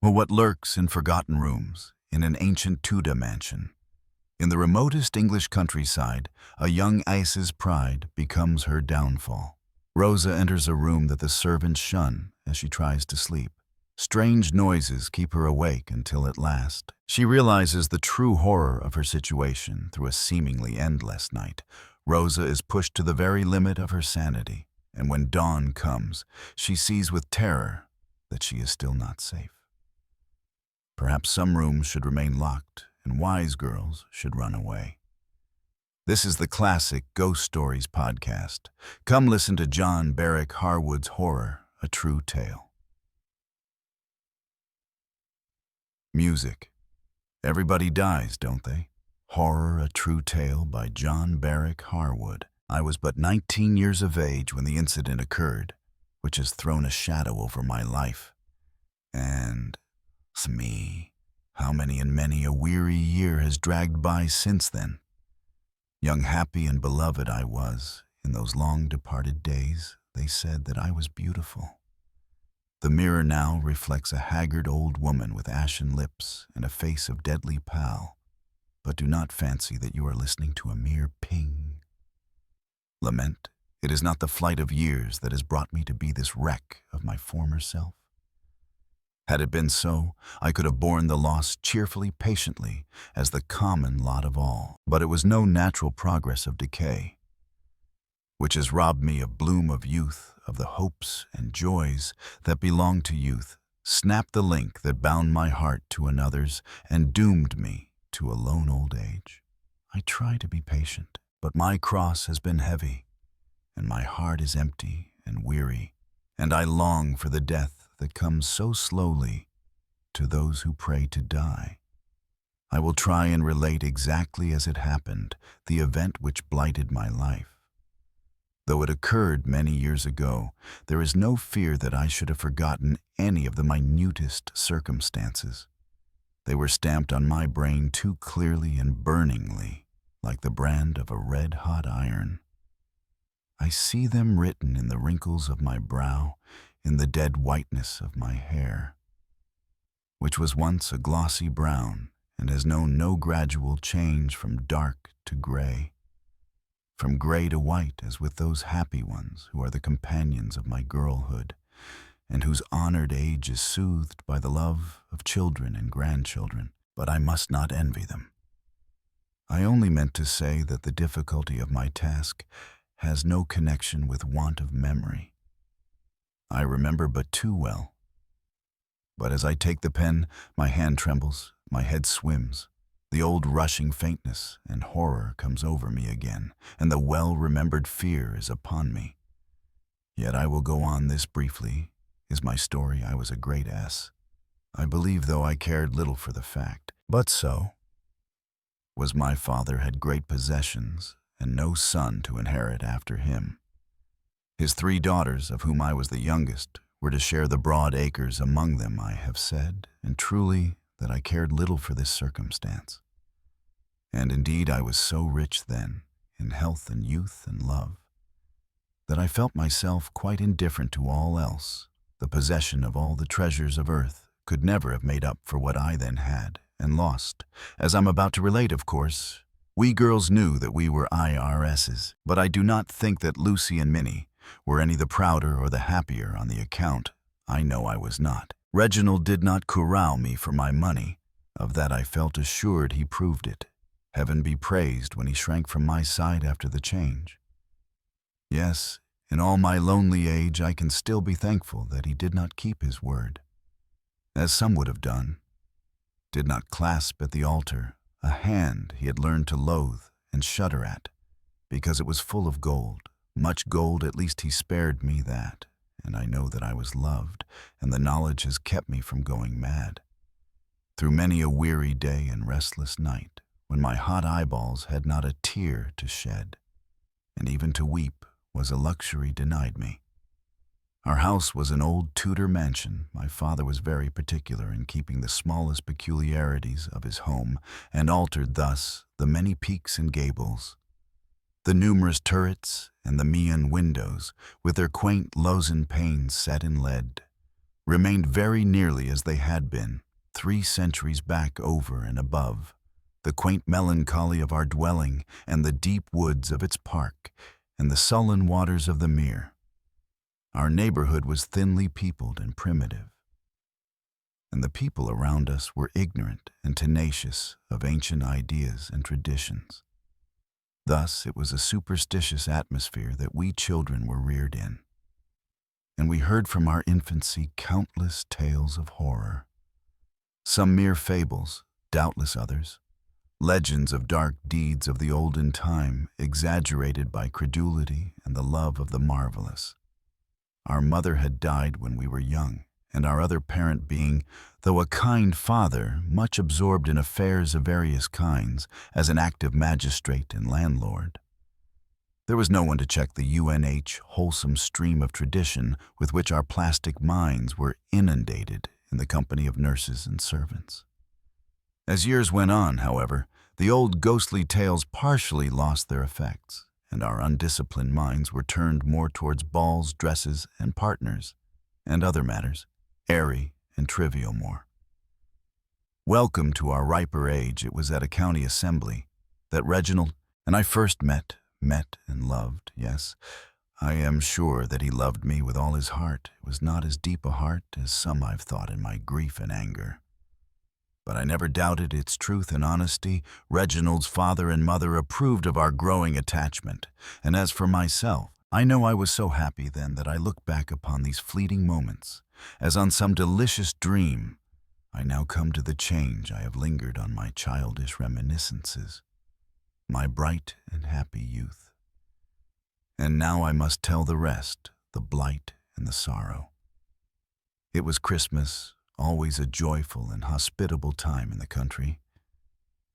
Well, what lurks in forgotten rooms, in an ancient Tudor mansion? In the remotest English countryside, a young Ace's pride becomes her downfall. Rosa enters a room that the servants shun as she tries to sleep. Strange noises keep her awake until at last she realizes the true horror of her situation through a seemingly endless night. Rosa is pushed to the very limit of her sanity, and when dawn comes, she sees with terror that she is still not safe. Perhaps some rooms should remain locked, and wise girls should run away. This is the classic Ghost Stories podcast. Come listen to John Barrick Harwood's Horror, a True Tale. Music. Everybody dies, don't they? Horror, a True Tale by John Barrick Harwood. I was but 19 years of age when the incident occurred, which has thrown a shadow over my life. And me, how many and many a weary year has dragged by since then. Young, happy, and beloved I was. In those long departed days, they said that I was beautiful. The mirror now reflects a haggard old woman with ashen lips and a face of deadly pallor. But do not fancy that you are listening to a mere ping. Lament, it is not the flight of years that has brought me to be this wreck of my former self. Had it been so, I could have borne the loss cheerfully, patiently, as the common lot of all. But it was no natural progress of decay, which has robbed me of bloom of youth, of the hopes and joys that belong to youth, snapped the link that bound my heart to another's, and doomed me to a lone old age. I try to be patient, but my cross has been heavy, and my heart is empty and weary, and I long for the death that comes so slowly to those who pray to die. I will try and relate exactly as it happened, the event which blighted my life. Though it occurred many years ago, there is no fear that I should have forgotten any of the minutest circumstances. They were stamped on my brain too clearly and burningly, like the brand of a red-hot iron. I see them written in the wrinkles of my brow, in the dead whiteness of my hair, which was once a glossy brown and has known no gradual change from dark to gray, from gray to white, as with those happy ones who are the companions of my girlhood, and whose honored age is soothed by the love of children and grandchildren. But I must not envy them. I only meant to say that the difficulty of my task has no connection with want of memory. I remember but too well. But as I take the pen, my hand trembles, my head swims. The old rushing faintness and horror comes over me again, and the well-remembered fear is upon me. Yet I will go on this briefly. Is my story I was a great ass. I believe, though I cared little for the fact. But so was my father had great possessions, and no son to inherit after him. His 3 daughters, of whom I was the youngest, were to share the broad acres among them, I have said, and truly that I cared little for this circumstance. And indeed I was so rich then, in health and youth and love, that I felt myself quite indifferent to all else. The possession of all the treasures of earth could never have made up for what I then had and lost. As I'm about to relate, of course, we girls knew that we were IRSs, but I do not think that Lucy and Minnie were any the prouder or the happier on the account. I know I was not. Reginald did not corral me for my money. Of that I felt assured he proved it. Heaven be praised when he shrank from my side after the change. Yes, in all my lonely age I can still be thankful that he did not keep his word, as some would have done, did not clasp at the altar a hand he had learned to loathe and shudder at, because it was full of gold. Much gold, at least he spared me that, and I know that I was loved, and the knowledge has kept me from going mad. Through many a weary day and restless night, when my hot eyeballs had not a tear to shed, and even to weep was a luxury denied me. Our house was an old Tudor mansion. My father was very particular in keeping the smallest peculiarities of his home, and altered thus the many peaks and gables, the numerous turrets and the mean windows, with their quaint lozenge panes set in lead, remained very nearly as they had been, 3 centuries back over and above, the quaint melancholy of our dwelling and the deep woods of its park and the sullen waters of the mere. Our neighborhood was thinly peopled and primitive, and the people around us were ignorant and tenacious of ancient ideas and traditions. Thus, it was a superstitious atmosphere that we children were reared in, and we heard from our infancy countless tales of horror. Some mere fables, doubtless others, legends of dark deeds of the olden time, exaggerated by credulity and the love of the marvelous. Our mother had died when we were young, and our other parent being, though a kind father, much absorbed in affairs of various kinds, as an active magistrate and landlord. There was no one to check the wholesome stream of tradition with which our plastic minds were inundated in the company of nurses and servants. As years went on, however, the old ghostly tales partially lost their effects, and our undisciplined minds were turned more towards balls, dresses, and partners, and other matters, airy and trivial more. Welcome to our riper age, it was at a county assembly that Reginald and I first met and loved. Yes, I am sure that he loved me with all his heart. It was not as deep a heart as some I've thought in my grief and anger. But I never doubted its truth and honesty. Reginald's father and mother approved of our growing attachment, and as for myself, I know I was so happy then that I look back upon these fleeting moments as on some delicious dream. I now come to the change I have lingered on my childish reminiscences, my bright and happy youth. And now I must tell the rest, the blight and the sorrow. It was Christmas, always a joyful and hospitable time in the country,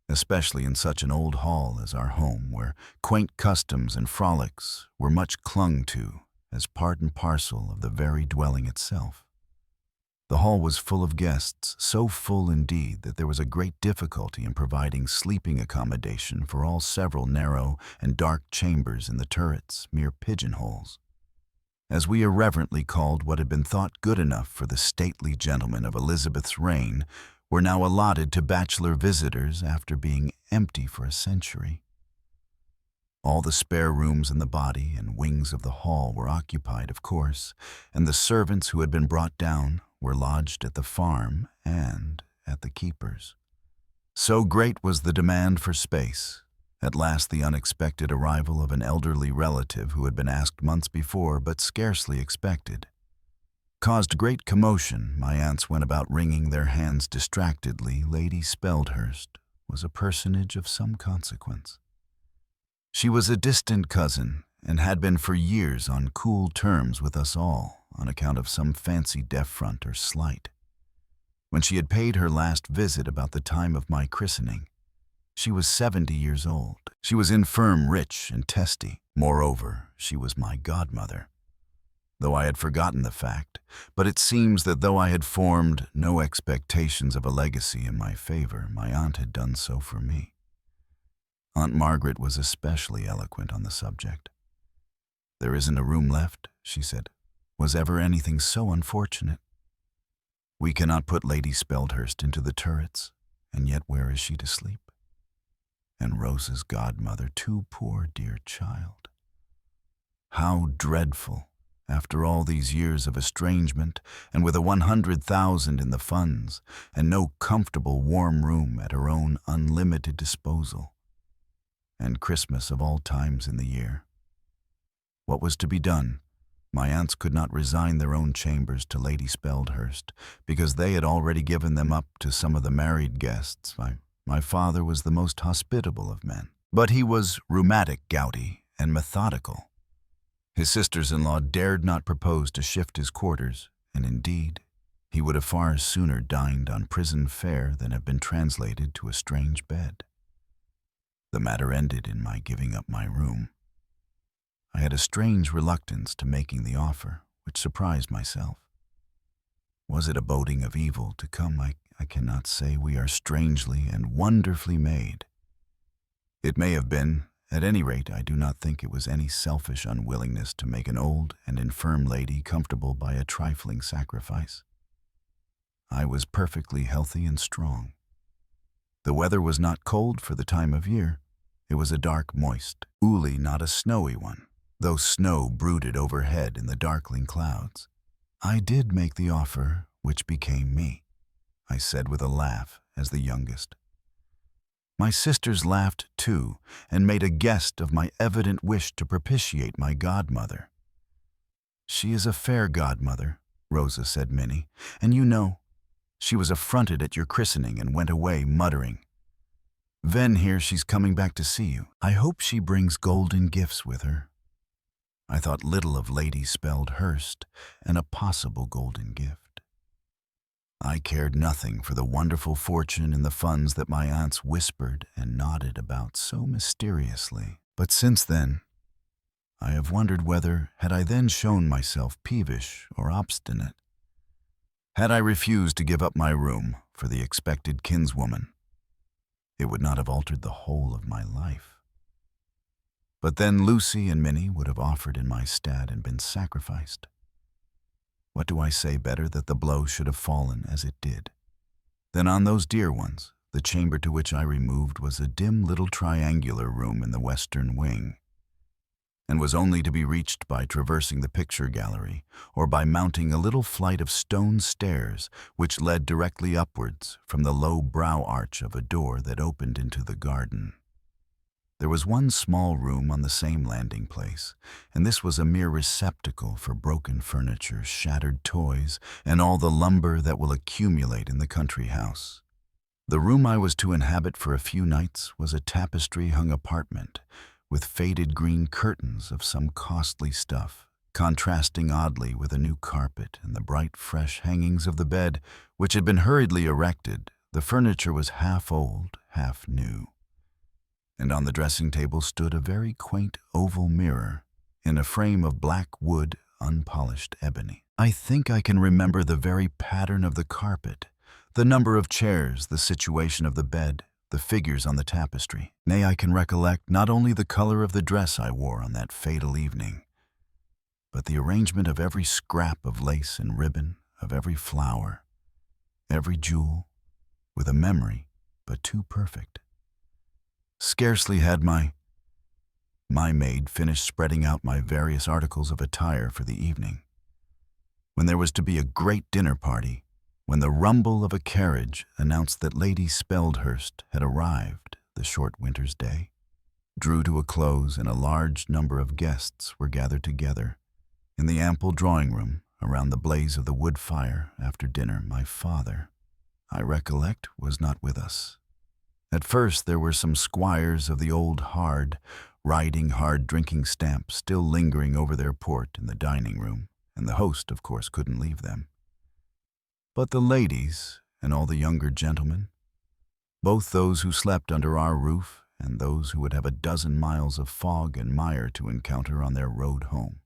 especially in such an old hall as our home, where quaint customs and frolics were much clung to as part and parcel of the very dwelling itself. The hall was full of guests, so full indeed that there was a great difficulty in providing sleeping accommodation for all several narrow and dark chambers in the turrets, mere pigeonholes, as we irreverently called what had been thought good enough for the stately gentlemen of Elizabeth's reign, were now allotted to bachelor visitors after being empty for a century. All the spare rooms in the body and wings of the hall were occupied, of course, and the servants who had been brought down were lodged at the farm and at the keeper's. So great was the demand for space. At last the unexpected arrival of an elderly relative who had been asked months before but scarcely expected caused great commotion. My aunts went about wringing their hands distractedly. Lady Speldhurst was a personage of some consequence. She was a distant cousin, and had been for years on cool terms with us all, on account of some fancied affront or slight. When she had paid her last visit about the time of my christening, she was 70 years old. She was infirm, rich, and testy. Moreover, she was my godmother, though I had forgotten the fact, but it seems that though I had formed no expectations of a legacy in my favor, my aunt had done so for me. Aunt Margaret was especially eloquent on the subject. "There isn't a room left," she said. "Was ever anything so unfortunate? We cannot put Lady Speldhurst into the turrets, and yet where is she to sleep? And Rose's godmother, too, poor dear child. How dreadful, after all these years of estrangement, and with a 100,000 in the funds, and no comfortable warm room at her own unlimited disposal, and Christmas of all times in the year." What was to be done? My aunts could not resign their own chambers to Lady Speldhurst, because they had already given them up to some of the married guests. My father was the most hospitable of men, but he was rheumatic, gouty, and methodical. His sisters-in-law dared not propose to shift his quarters, and indeed, he would have far sooner dined on prison fare than have been translated to a strange bed. The matter ended in my giving up my room. I had a strange reluctance to making the offer, which surprised myself. Was it a boding of evil to come? I cannot say. We are strangely and wonderfully made. It may have been. At any rate, I do not think it was any selfish unwillingness to make an old and infirm lady comfortable by a trifling sacrifice. I was perfectly healthy and strong. The weather was not cold for the time of year. It was a dark, moist, ooly, not a snowy one, though snow brooded overhead in the darkling clouds. I did make the offer which became me, I said with a laugh as the youngest. My sisters laughed too and made a jest of my evident wish to propitiate my godmother. She is a fair godmother, Rosa said Minnie, and you know, she was affronted at your christening and went away muttering. Ven here, she's coming back to see you. I hope she brings golden gifts with her. I thought little of Lady Speldhurst and a possible golden gift. I cared nothing for the wonderful fortune and the funds that my aunts whispered and nodded about so mysteriously. But since then, I have wondered whether, had I then shown myself peevish or obstinate, had I refused to give up my room for the expected kinswoman, it would not have altered the whole of my life. But then Lucy and Minnie would have offered in my stead and been sacrificed. What do I say better that the blow should have fallen as it did? Then on those dear ones, the chamber to which I removed was a dim little triangular room in the western wing, and was only to be reached by traversing the picture gallery or by mounting a little flight of stone stairs which led directly upwards from the low brow arch of a door that opened into the garden. There was one small room on the same landing place, and this was a mere receptacle for broken furniture, shattered toys, and all the lumber that will accumulate in the country house. The room I was to inhabit for a few nights was a tapestry-hung apartment, with faded green curtains of some costly stuff, contrasting oddly with a new carpet and the bright, fresh hangings of the bed, which had been hurriedly erected. The furniture was half old, half new, and on the dressing table stood a very quaint oval mirror in a frame of black wood, unpolished ebony. I think I can remember the very pattern of the carpet, the number of chairs, the situation of the bed, the figures on the tapestry. Nay, I can recollect not only the color of the dress I wore on that fatal evening, but the arrangement of every scrap of lace and ribbon, of every flower, every jewel, with a memory but too perfect. Scarcely had my maid finished spreading out my various articles of attire for the evening, when there was to be a great dinner party, when the rumble of a carriage announced that Lady Speldhurst had arrived. The short winter's day drew to a close, and a large number of guests were gathered together in the ample drawing-room around the blaze of the wood fire. After dinner, my father, I recollect, was not with us. At first there were some squires of the old riding hard drinking stamp still lingering over their port in the dining-room, and the host, of course, couldn't leave them. But the ladies and all the younger gentlemen, both those who slept under our roof and those who would have a dozen miles of fog and mire to encounter on their road home,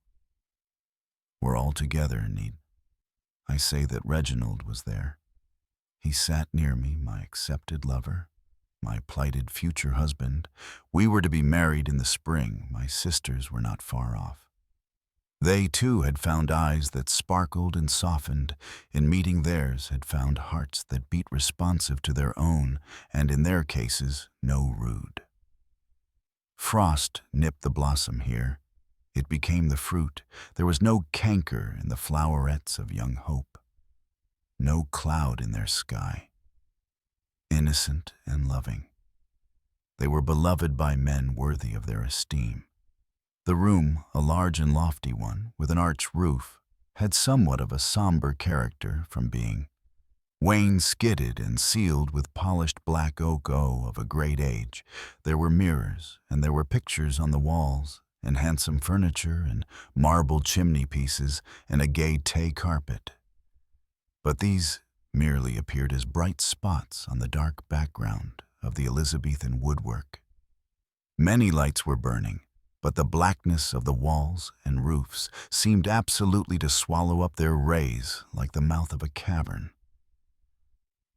were all together. Need I say that Reginald was there? He sat near me, my accepted lover, my plighted future husband. We were to be married in the spring. My sisters were not far off. They, too, had found eyes that sparkled and softened. In meeting theirs, had found hearts that beat responsive to their own, and in their cases, no rude. Frost nipped the blossom here. It became the fruit. There was no canker in the flowerets of young hope, no cloud in their sky. Innocent and loving, they were beloved by men worthy of their esteem. The room, a large and lofty one, with an arched roof, had somewhat of a somber character from being wainscoted and sealed with polished black oak of a great age. There were mirrors, and there were pictures on the walls, and handsome furniture, and marble chimney pieces, and a gay tay carpet. But these merely appeared as bright spots on the dark background of the Elizabethan woodwork. Many lights were burning, but the blackness of the walls and roofs seemed absolutely to swallow up their rays like the mouth of a cavern.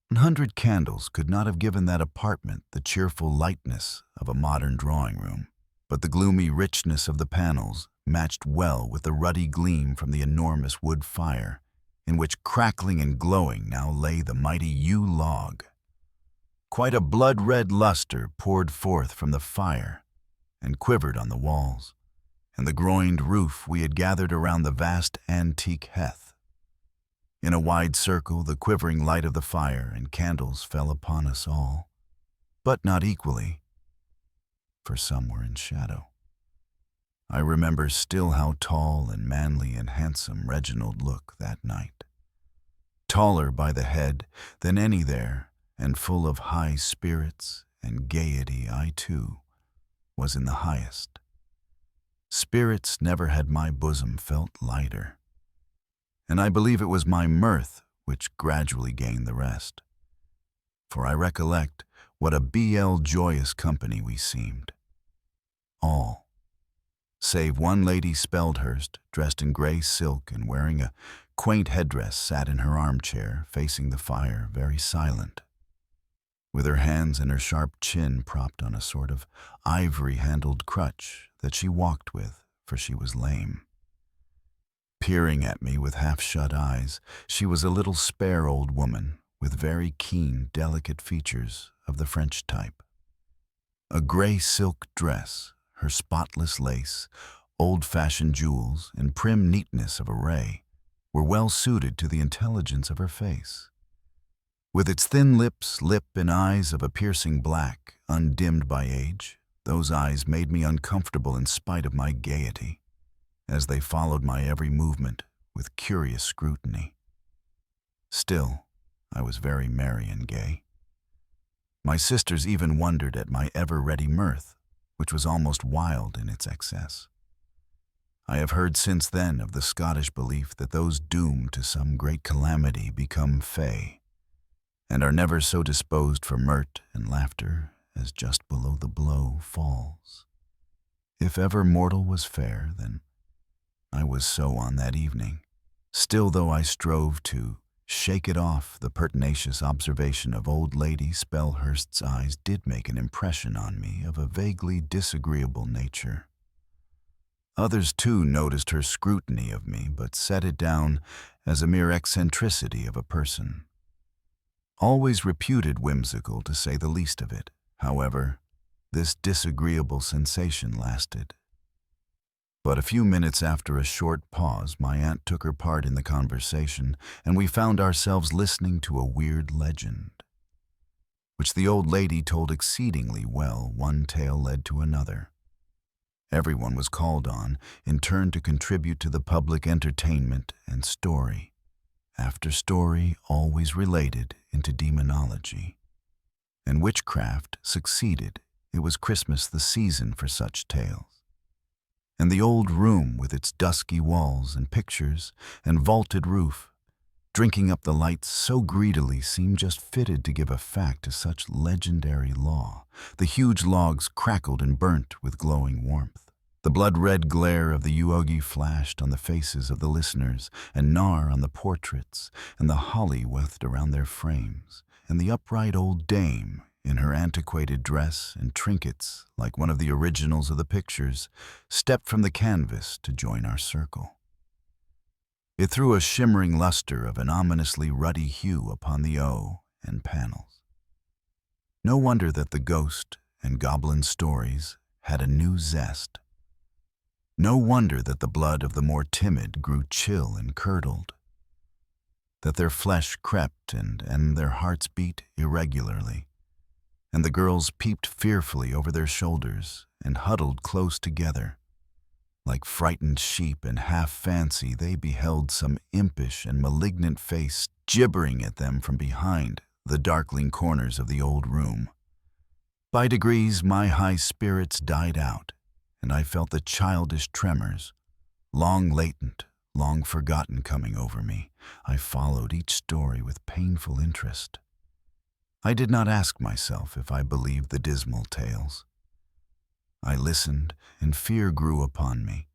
100 candles could not have given that apartment the cheerful lightness of a modern drawing-room, but the gloomy richness of the panels matched well with the ruddy gleam from the enormous wood fire, in which crackling and glowing now lay the mighty yew log. Quite a blood-red luster poured forth from the fire and quivered on the walls, and the groined roof we had gathered around the vast antique hearth. In a wide circle, the quivering light of the fire and candles fell upon us all, but not equally, for some were in shadow. I remember still how tall and manly and handsome Reginald looked that night. Taller by the head than any there, and full of high spirits and gaiety, I too was in the highest. Spirits never had my bosom felt lighter, and I believe it was my mirth which gradually gained the rest. For I recollect what a joyous company we seemed. All, save one lady Speldhurst, dressed in grey silk and wearing a quaint headdress, sat in her armchair, facing the fire, very silent, with her hands and her sharp chin propped on a sort of ivory-handled crutch that she walked with, for she was lame. Peering at me with half-shut eyes, she was a little spare old woman with very keen, delicate features of the French type. A grey silk dress, her spotless lace, old-fashioned jewels, and prim neatness of array were well suited to the intelligence of her face. With its thin lips, lip, and eyes of a piercing black, undimmed by age, those eyes made me uncomfortable in spite of my gaiety, as they followed my every movement with curious scrutiny. Still, I was very merry and gay. My sisters even wondered at my ever-ready mirth, which was almost wild in its excess. I have heard since then of the Scottish belief that those doomed to some great calamity become fey, and are never so disposed for mirth and laughter as just below the blow falls. If ever mortal was fair, then I was so on that evening. Still, though I strove to shake it off, the pertinacious observation of old Lady Speldhurst's eyes did make an impression on me of a vaguely disagreeable nature. Others, too, noticed her scrutiny of me, but set it down as a mere eccentricity of a person, always reputed whimsical, to say the least of it. However, this disagreeable sensation lasted. But a few minutes after a short pause, my aunt took her part in the conversation, and we found ourselves listening to a weird legend, which the old lady told exceedingly well. One tale led to another. Everyone was called on, in turn, to contribute to the public entertainment, and story after story always related into demonology. And witchcraft succeeded. It was Christmas the season for such tales. And the old room, with its dusky walls and pictures and vaulted roof, drinking up the lights so greedily, seemed just fitted to give effect to such legendary law. The huge logs crackled and burnt with glowing warmth. The blood-red glare of the yew flashed on the faces of the listeners, and gnar on the portraits, and the holly wreathed around their frames, and the upright old dame, in her antiquated dress and trinkets like one of the originals of the pictures, stepped from the canvas to join our circle. It threw a shimmering luster of an ominously ruddy hue upon the and panels. No wonder that the ghost and goblin stories had a new zest. No wonder that the blood of the more timid grew chill and curdled, that their flesh crept and their hearts beat irregularly, and the girls peeped fearfully over their shoulders and huddled close together. Like frightened sheep in half-fancy, they beheld some impish and malignant face gibbering at them from behind the darkling corners of the old room. By degrees, my high spirits died out, and I felt the childish tremors, long latent, long forgotten, coming over me. I followed each story with painful interest. I did not ask myself if I believed the dismal tales. I listened, and fear grew upon me,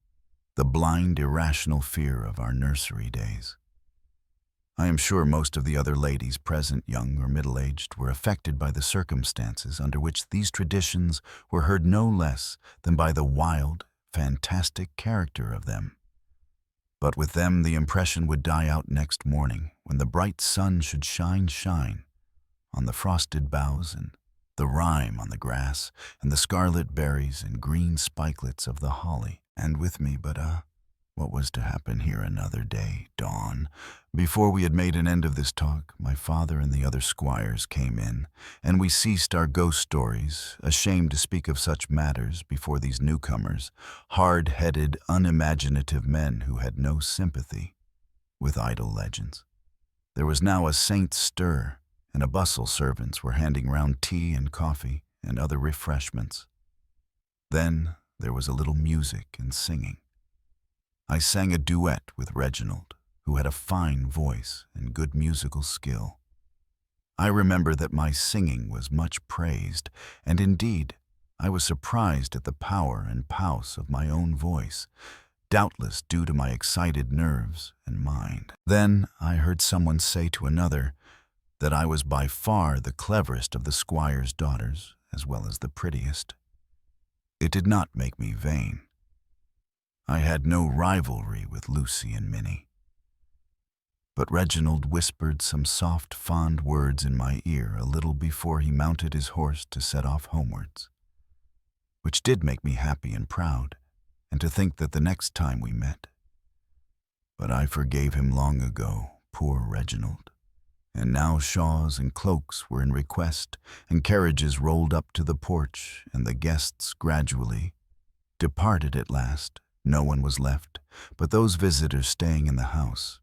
the blind, irrational fear of our nursery days. I am sure most of the other ladies present, young or middle-aged, were affected by the circumstances under which these traditions were heard no less than by the wild, fantastic character of them. But with them the impression would die out next morning, when the bright sun should shine on the frosted boughs and the rime on the grass and the scarlet berries and green spikelets of the holly. And with me, but what was to happen here another day, dawn? Before we had made an end of this talk, my father and the other squires came in, and we ceased our ghost stories, ashamed to speak of such matters before these newcomers, hard-headed, unimaginative men who had no sympathy with idle legends. There was now a saint's stir, and a bustle. Servants were handing round tea and coffee and other refreshments. Then there was a little music and singing. I sang a duet with Reginald, who had a fine voice and good musical skill. I remember that my singing was much praised, and indeed I was surprised at the power and pouse of my own voice, doubtless due to my excited nerves and mind. Then I heard someone say to another that I was by far the cleverest of the squire's daughters, as well as the prettiest. It did not make me vain. I had no rivalry with Lucy and Minnie. But Reginald whispered some soft, fond words in my ear a little before he mounted his horse to set off homewards, which did make me happy and proud, and to think that the next time we met. But I forgave him long ago, poor Reginald. And now shawls and cloaks were in request, and carriages rolled up to the porch, and the guests gradually departed at last. No one was left but those visitors staying in the house.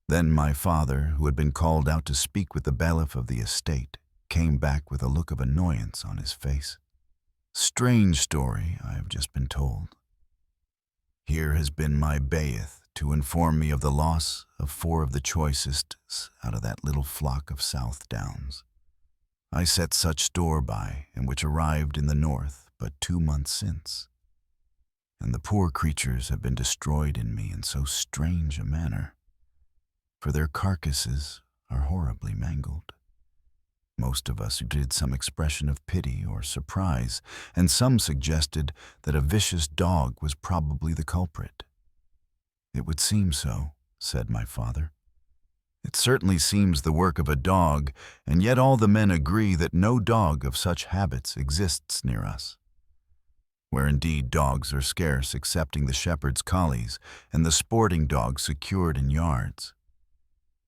Then my father, who had been called out to speak with the bailiff of the estate, came back with a look of annoyance on his face. Strange story I have just been told. Here has been my bailiff to inform me of the loss of 4 of the choicest out of that little flock of South Downs I set such store by, and which arrived in the north but 2 months since. And the poor creatures have been destroyed in me in so strange a manner, for their carcasses are horribly mangled. Most of us did some expression of pity or surprise, and some suggested that a vicious dog was probably the culprit. It would seem so, said my father. It certainly seems the work of a dog, and yet all the men agree that no dog of such habits exists near us. Where indeed dogs are scarce, excepting the shepherd's collies and the sporting dogs secured in yards.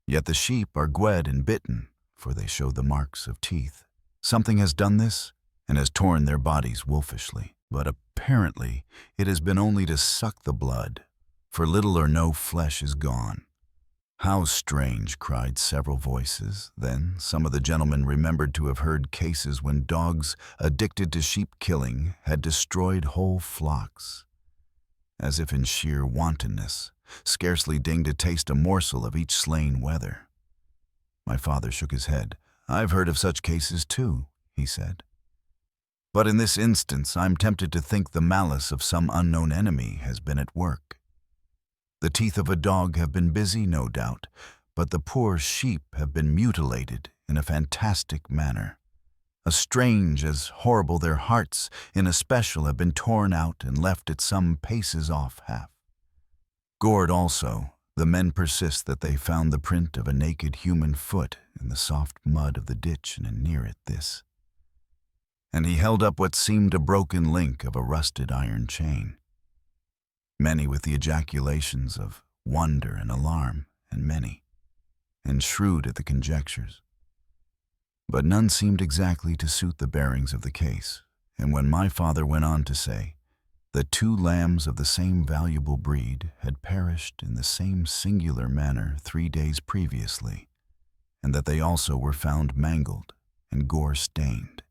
Yet the sheep are gwed and bitten, for they show the marks of teeth. Something has done this, and has torn their bodies wolfishly. But apparently it has been only to suck the blood, for little or no flesh is gone. How strange, cried several voices. Then some of the gentlemen remembered to have heard cases when dogs addicted to sheep killing had destroyed whole flocks, as if in sheer wantonness, scarcely deigning to taste a morsel of each slain wether. My father shook his head. I've heard of such cases too, he said. But in this instance I'm tempted to think the malice of some unknown enemy has been at work. The teeth of a dog have been busy, no doubt, but the poor sheep have been mutilated in a fantastic manner. As strange as horrible their hearts, in especial, have been torn out and left at some paces off half. Gored also, the men persist that they found the print of a naked human foot in the soft mud of the ditch, and near it this. And he held up what seemed a broken link of a rusted iron chain. Many with the ejaculations of wonder and alarm, and shrewd at the conjectures. But none seemed exactly to suit the bearings of the case, and when my father went on to say that 2 lambs of the same valuable breed had perished in the same singular manner 3 days previously, and that they also were found mangled and gore-stained,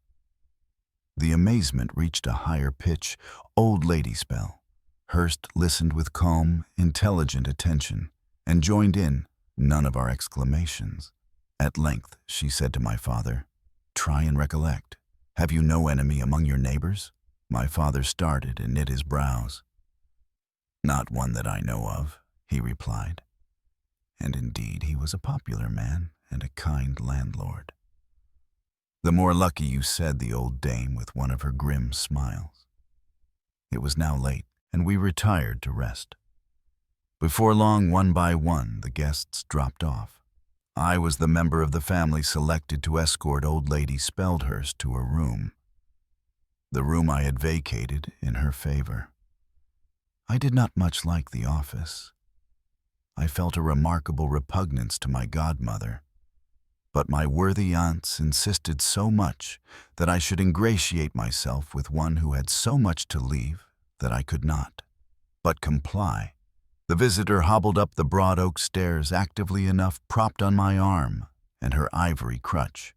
the amazement reached a higher pitch. Old lady spell. Hurst listened with calm, intelligent attention, and joined in none of our exclamations. At length she said to my father, "Try and recollect. Have you no enemy among your neighbors?" My father started and knit his brows. "Not one that I know of," he replied. And indeed he was a popular man and a kind landlord. "The more lucky you," said the old dame with one of her grim smiles. It was now late, and we retired to rest. Before long, one by one, the guests dropped off. I was the member of the family selected to escort old lady Speldhurst to her room, the room I had vacated in her favor. I did not much like the office. I felt a remarkable repugnance to my godmother, but my worthy aunts insisted so much that I should ingratiate myself with one who had so much to leave that I could not but comply. The visitor hobbled up the broad oak stairs actively enough, propped on my arm and her ivory crutch.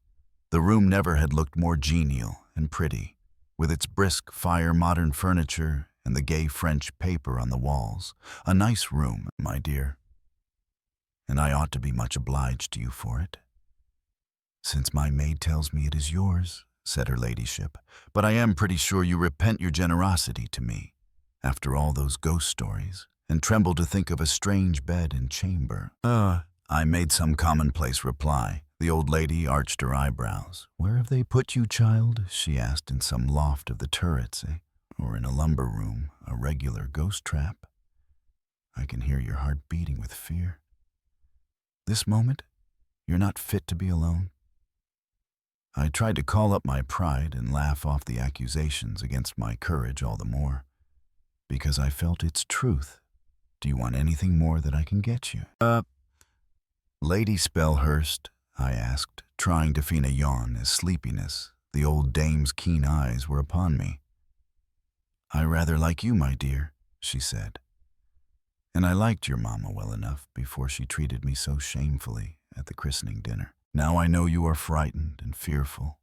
The room never had looked more genial and pretty, with its brisk modern furniture and the gay French paper on the walls. A nice room, my dear, and I ought to be much obliged to you for it. Since my maid tells me it is yours, said her ladyship, but I am pretty sure you repent your generosity to me, after all those ghost stories, and tremble to think of a strange bed and chamber. I made some commonplace reply. The old lady arched her eyebrows. Where have they put you, child? She asked, in some loft of the turrets, or in a lumber room, a regular ghost trap. I can hear your heart beating with fear. This moment, you're not fit to be alone. I tried to call up my pride and laugh off the accusations against my courage all the more, because I felt its truth. Do you want anything more that I can get you? Lady Speldhurst, I asked, trying to feign a yawn as sleepiness, the old dame's keen eyes, were upon me. I rather like you, my dear, she said. And I liked your mamma well enough before she treated me so shamefully at the christening dinner. Now I know you are frightened and fearful,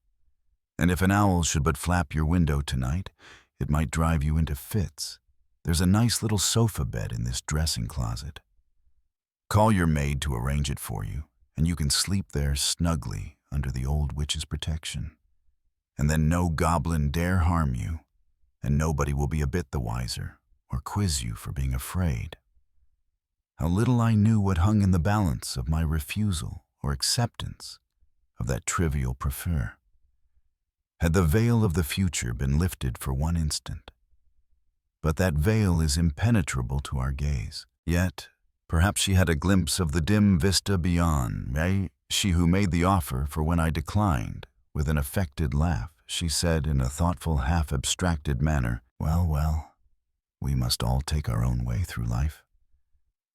and if an owl should but flap your window tonight, it might drive you into fits. There's a nice little sofa bed in this dressing closet. Call your maid to arrange it for you, and you can sleep there snugly under the old witch's protection. And then no goblin dare harm you, and nobody will be a bit the wiser or quiz you for being afraid. How little I knew what hung in the balance of my refusal or acceptance of that trivial prefer. Had the veil of the future been lifted for one instant, but that veil is impenetrable to our gaze. Yet, perhaps she had a glimpse of the dim vista beyond, she who made the offer, for when I declined, with an affected laugh, she said in a thoughtful, half-abstracted manner, Well, we must all take our own way through life.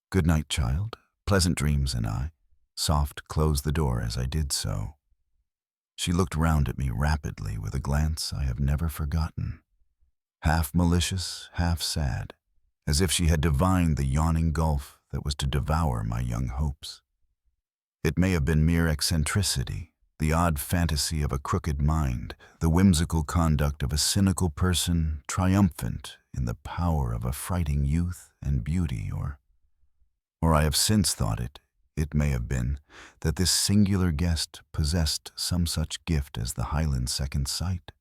Good night, child. Pleasant dreams, and I soft closed the door as I did so. She looked round at me rapidly with a glance I have never forgotten, half malicious, half sad, as if she had divined the yawning gulf that was to devour my young hopes. It may have been mere eccentricity, the odd fantasy of a crooked mind, the whimsical conduct of a cynical person triumphant in the power of affrighting youth and beauty, or I have since thought it may have been that this singular guest possessed some such gift as the Highland second sight,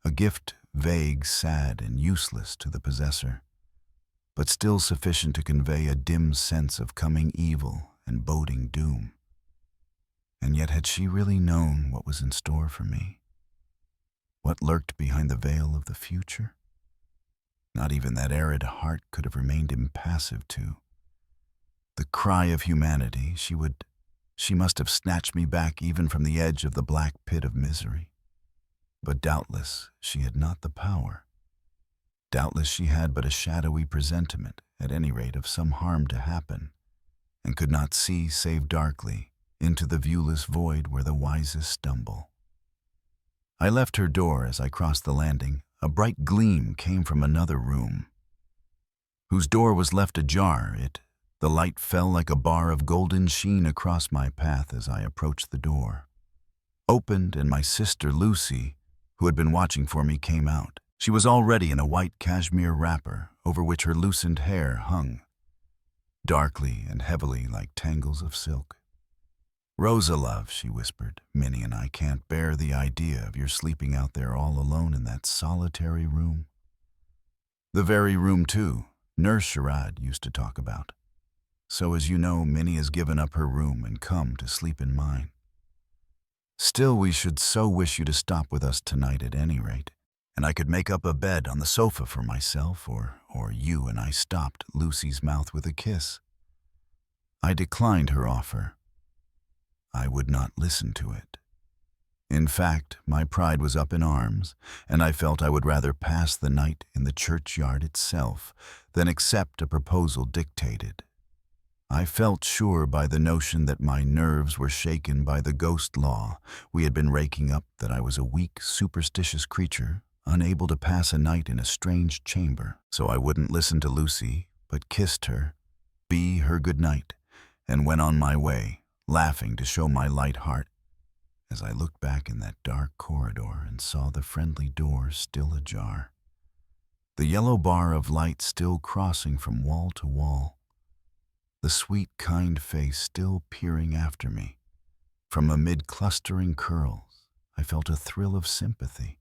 a gift vague, sad, and useless to the possessor, but still sufficient to convey a dim sense of coming evil and boding doom. And yet had she really known what was in store for me? What lurked behind the veil of the future? Not even that arid heart could have remained impassive to. The cry of humanity, she must have snatched me back even from the edge of the black pit of misery. But doubtless she had not the power. Doubtless she had but a shadowy presentiment, at any rate, of some harm to happen, and could not see save darkly into the viewless void where the wisest stumble. I left her door as I crossed the landing. A bright gleam came from another room, whose door was left ajar. The light fell like a bar of golden sheen across my path as I approached the door. Opened, and my sister Lucy, who had been watching for me, came out. She was already in a white cashmere wrapper, over which her loosened hair hung, darkly and heavily like tangles of silk. Rosa, love, she whispered, Minnie and I can't bear the idea of your sleeping out there all alone in that solitary room. The very room, too, Nurse Sherrod used to talk about. So, as you know, Minnie has given up her room and come to sleep in mine. Still, we should so wish you to stop with us tonight at any rate. and I could make up a bed on the sofa for myself, or you and I stopped Lucy's mouth with a kiss. I declined her offer. I would not listen to it. In fact, my pride was up in arms, and I felt I would rather pass the night in the churchyard itself than accept a proposal dictated. I felt sure by the notion that my nerves were shaken by the ghost law we had been raking up that I was a weak, superstitious creature, unable to pass a night in a strange chamber. So I wouldn't listen to Lucy, but kissed her, be her good night, and went on my way, laughing to show my light heart, as I looked back in that dark corridor and saw the friendly door still ajar, the yellow bar of light still crossing from wall to wall, the sweet, kind face still peering after me. From amid clustering curls, I felt a thrill of sympathy,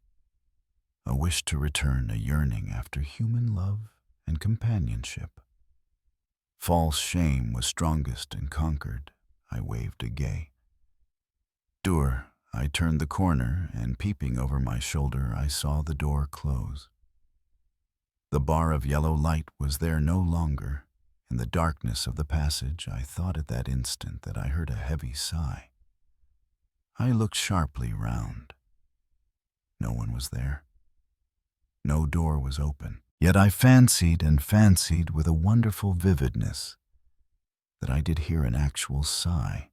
a wish to return, a yearning after human love and companionship. False shame was strongest and conquered. I waved a gay. I turned the corner, and peeping over my shoulder, I saw the door close. The bar of yellow light was there no longer. In the darkness of the passage, I thought at that instant that I heard a heavy sigh. I looked sharply round. No one was there. No door was open. Yet I fancied and fancied with a wonderful vividness that I did hear an actual sigh,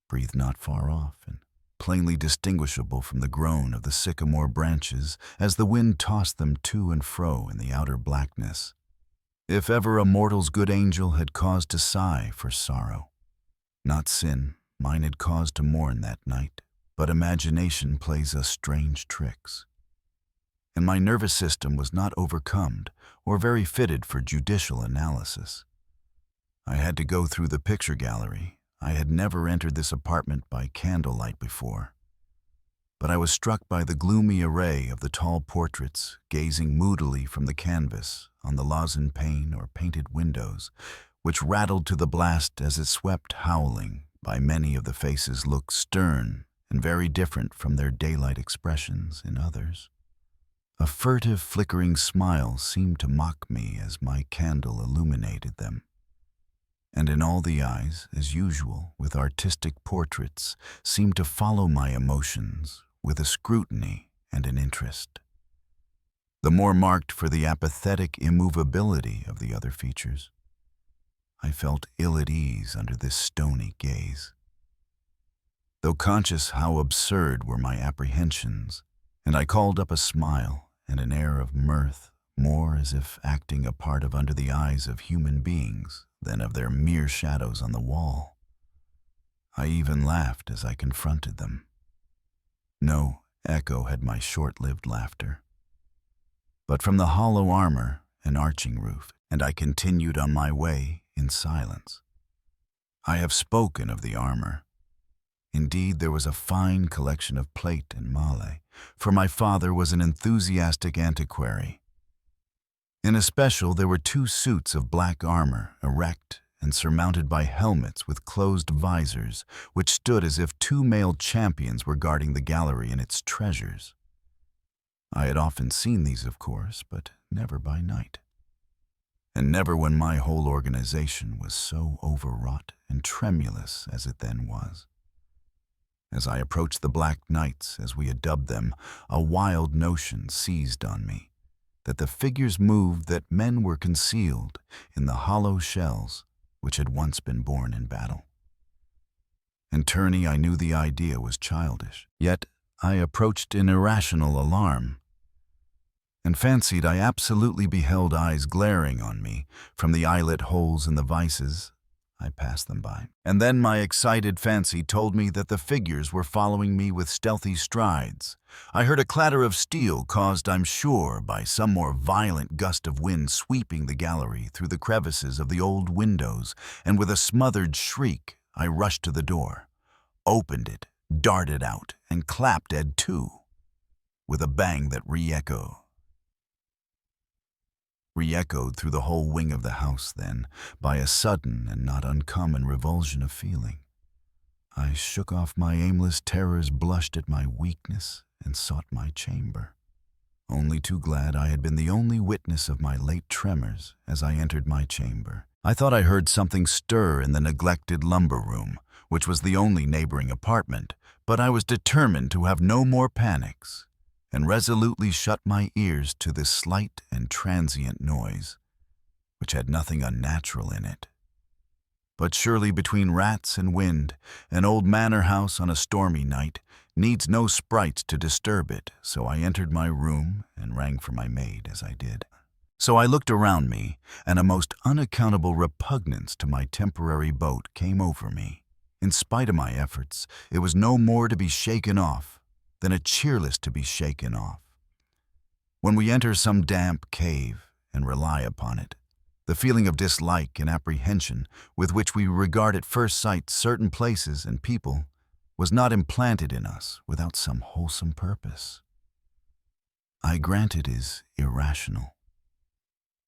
breathed not far off, and plainly distinguishable from the groan of the sycamore branches as the wind tossed them to and fro in the outer blackness. If ever a mortal's good angel had cause to sigh for sorrow, not sin, mine had cause to mourn that night, but imagination plays us strange tricks. And my nervous system was not overcome or very fitted for judicial analysis. I had to go through the picture gallery. I had never entered this apartment by candlelight before, but I was struck by the gloomy array of the tall portraits gazing moodily from the canvas on the lozenge pane or painted windows, which rattled to the blast as it swept howling. By many of the faces looked stern and very different from their daylight expressions in others. A furtive, flickering smile seemed to mock me as my candle illuminated them. And in all the eyes, as usual, with artistic portraits, seemed to follow my emotions with a scrutiny and an interest. The more marked for the apathetic immovability of the other features. I felt ill at ease under this stony gaze. Though conscious how absurd were my apprehensions, and I called up a smile and an air of mirth, more as if acting a part of under the eyes of human beings than of their mere shadows on the wall. I even laughed as I confronted them. No echo had my short-lived laughter, but from the hollow armor and arching roof, and I continued on my way in silence. I have spoken of the armor. Indeed, there was a fine collection of plate and malle, for my father was an enthusiastic antiquary. In especial, there were 2 suits of black armor, erect and surmounted by helmets with closed visors, which stood as if 2 male champions were guarding the gallery and its treasures. I had often seen these, of course, but never by night. And never when my whole organization was so overwrought and tremulous as it then was. As I approached the Black Knights, as we had dubbed them, a wild notion seized on me, that the figures moved, that men were concealed in the hollow shells which had once been born in battle. In tourney, I knew the idea was childish, yet I approached in irrational alarm, and fancied I absolutely beheld eyes glaring on me from the eyelet holes in the vices. I passed them by. And then my excited fancy told me that the figures were following me with stealthy strides. I heard a clatter of steel caused, I'm sure, by some more violent gust of wind sweeping the gallery through the crevices of the old windows, and with a smothered shriek, I rushed to the door, opened it, darted out, and clapped it to, with a bang that re-echoed through the whole wing of the house then, by a sudden and not uncommon revulsion of feeling. I shook off my aimless terrors, blushed at my weakness, and sought my chamber. only too glad I had been the only witness of my late tremors as I entered my chamber. I thought I heard something stir in the neglected lumber room, which was the only neighboring apartment, but I was determined to have no more panics, and resolutely shut my ears to this slight and transient noise, which had nothing unnatural in it. But surely between rats and wind, an old manor house on a stormy night needs no sprites to disturb it, so I entered my room and rang for my maid as I did. So I looked around me, and a most unaccountable repugnance to my temporary boat came over me. In spite of my efforts, it was no more to be shaken off than a cheerless to be shaken off. When we enter some damp cave and rely upon it, the feeling of dislike and apprehension with which we regard at first sight certain places and people was not implanted in us without some wholesome purpose. I grant it is irrational,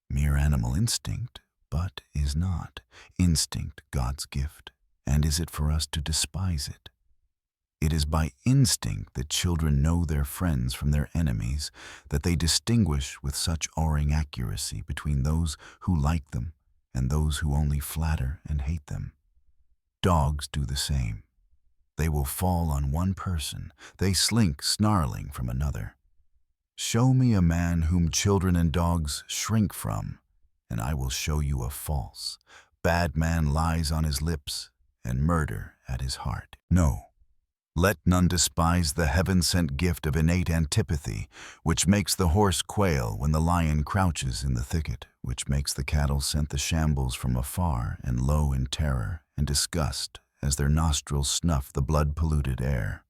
mere animal instinct, but is not instinct God's gift, and is it for us to despise it? It is by instinct that children know their friends from their enemies, that they distinguish with such awing accuracy between those who like them and those who only flatter and hate them. Dogs do the same. They will fall on one person, they slink snarling from another. Show me a man whom children and dogs shrink from, and I will show you a false, bad man lies on his lips and murder at his heart. No. Let none despise the heaven-sent gift of innate antipathy, which makes the horse quail when the lion crouches in the thicket, which makes the cattle scent the shambles from afar and low in terror and disgust as their nostrils snuff the blood-polluted air.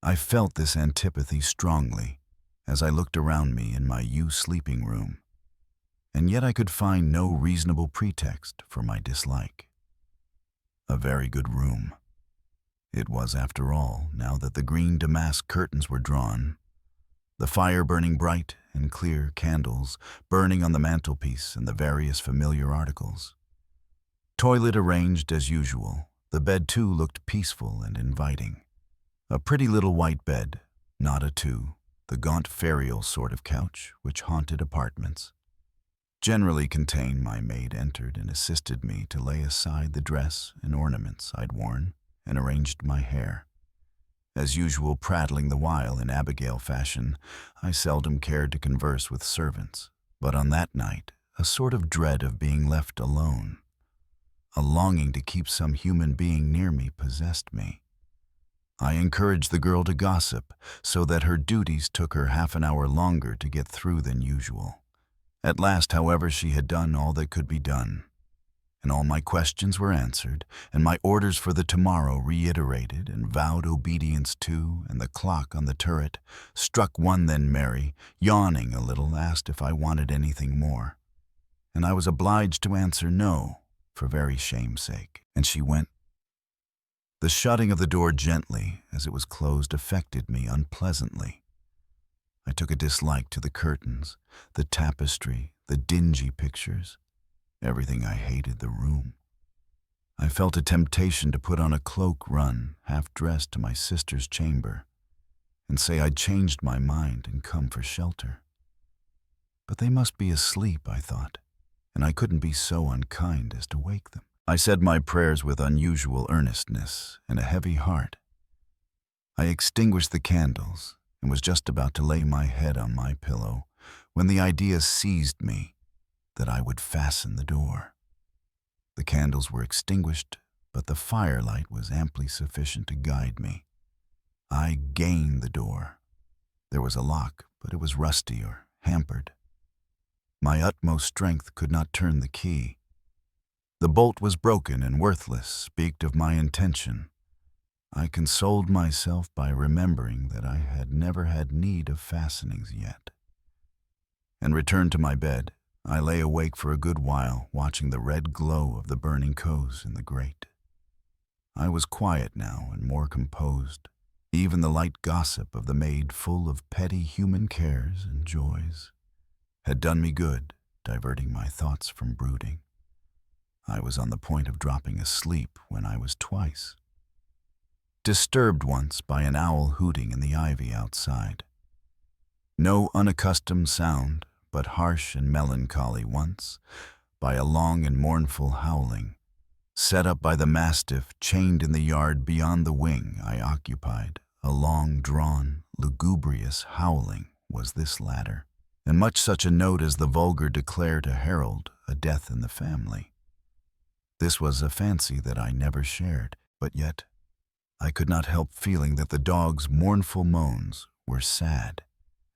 I felt this antipathy strongly as I looked around me in my sleeping room, and yet I could find no reasonable pretext for my dislike. A very good room it was, after all, now that the green damask curtains were drawn, the fire burning bright and clear, candles burning on the mantelpiece and the various familiar articles. Toilet arranged as usual, the bed too looked peaceful and inviting. A pretty little white bed, not a two, the gaunt ferial sort of couch which haunted apartments. Generally contained, my maid entered and assisted me to lay aside the dress and ornaments I'd worn, and arranged my hair. As usual, prattling the while in Abigail fashion, I seldom cared to converse with servants, but on that night a sort of dread of being left alone, a longing to keep some human being near me possessed me. I encouraged the girl to gossip, so that her duties took her half an hour longer to get through than usual. At last, however, she had done all that could be done, and all my questions were answered, and my orders for the tomorrow reiterated and vowed obedience to, and the clock on the turret struck one. Then Mary, yawning a little, asked if I wanted anything more, and I was obliged to answer no, for very shame's sake, and she went. The shutting of the door gently as it was closed affected me unpleasantly. I took a dislike to the curtains, the tapestry, the dingy pictures, everything I hated the room. I felt a temptation to put on a cloak, run, half-dressed, to my sister's chamber, and say I'd changed my mind and come for shelter. But they must be asleep, I thought, and I couldn't be so unkind as to wake them. I said my prayers with unusual earnestness and a heavy heart. I extinguished the candles and was just about to lay my head on my pillow when the idea seized me that I would fasten the door. The candles were extinguished, but the firelight was amply sufficient to guide me. I gained the door. There was a lock, but it was rusty or hampered. My utmost strength could not turn the key. The bolt was broken and worthless, speaked of my intention. I consoled myself by remembering that I had never had need of fastenings yet, and returned to my bed. I lay awake for a good while, watching the red glow of the burning coals in the grate. I was quiet now and more composed. Even the light gossip of the maid, full of petty human cares and joys, had done me good, diverting my thoughts from brooding. I was on the point of dropping asleep when I was twice disturbed, once by an owl hooting in the ivy outside. No unaccustomed sound, but harsh and melancholy once, by a long and mournful howling, set up by the mastiff chained in the yard beyond the wing I occupied. A long-drawn, lugubrious howling was this latter, and much such a note as the vulgar declare to herald a death in the family. This was a fancy that I never shared, but yet I could not help feeling that the dog's mournful moans were sad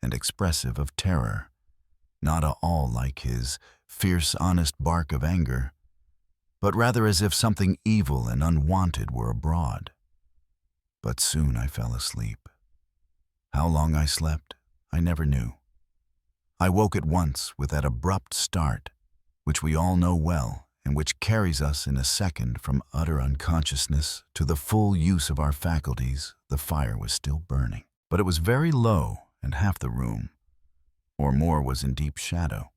and expressive of terror, not at all like his fierce, honest bark of anger, but rather as if something evil and unwanted were abroad. But soon I fell asleep. How long I slept, I never knew. I woke at once with that abrupt start, which we all know well, and which carries us in a second from utter unconsciousness to the full use of our faculties. The fire was still burning, but it was very low, and half the room, or more, was in deep shadow.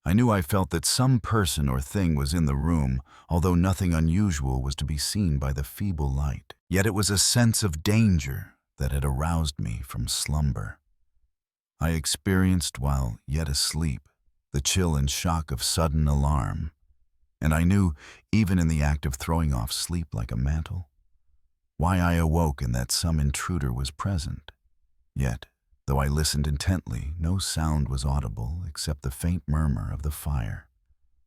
I knew I felt that some person or thing was in the room, although nothing unusual was to be seen by the feeble light. Yet it was a sense of danger that had aroused me from slumber. I experienced, while yet asleep, the chill and shock of sudden alarm, and I knew, even in the act of throwing off sleep like a mantle, why I awoke and that some intruder was present. Yet, though I listened intently, no sound was audible except the faint murmur of the fire,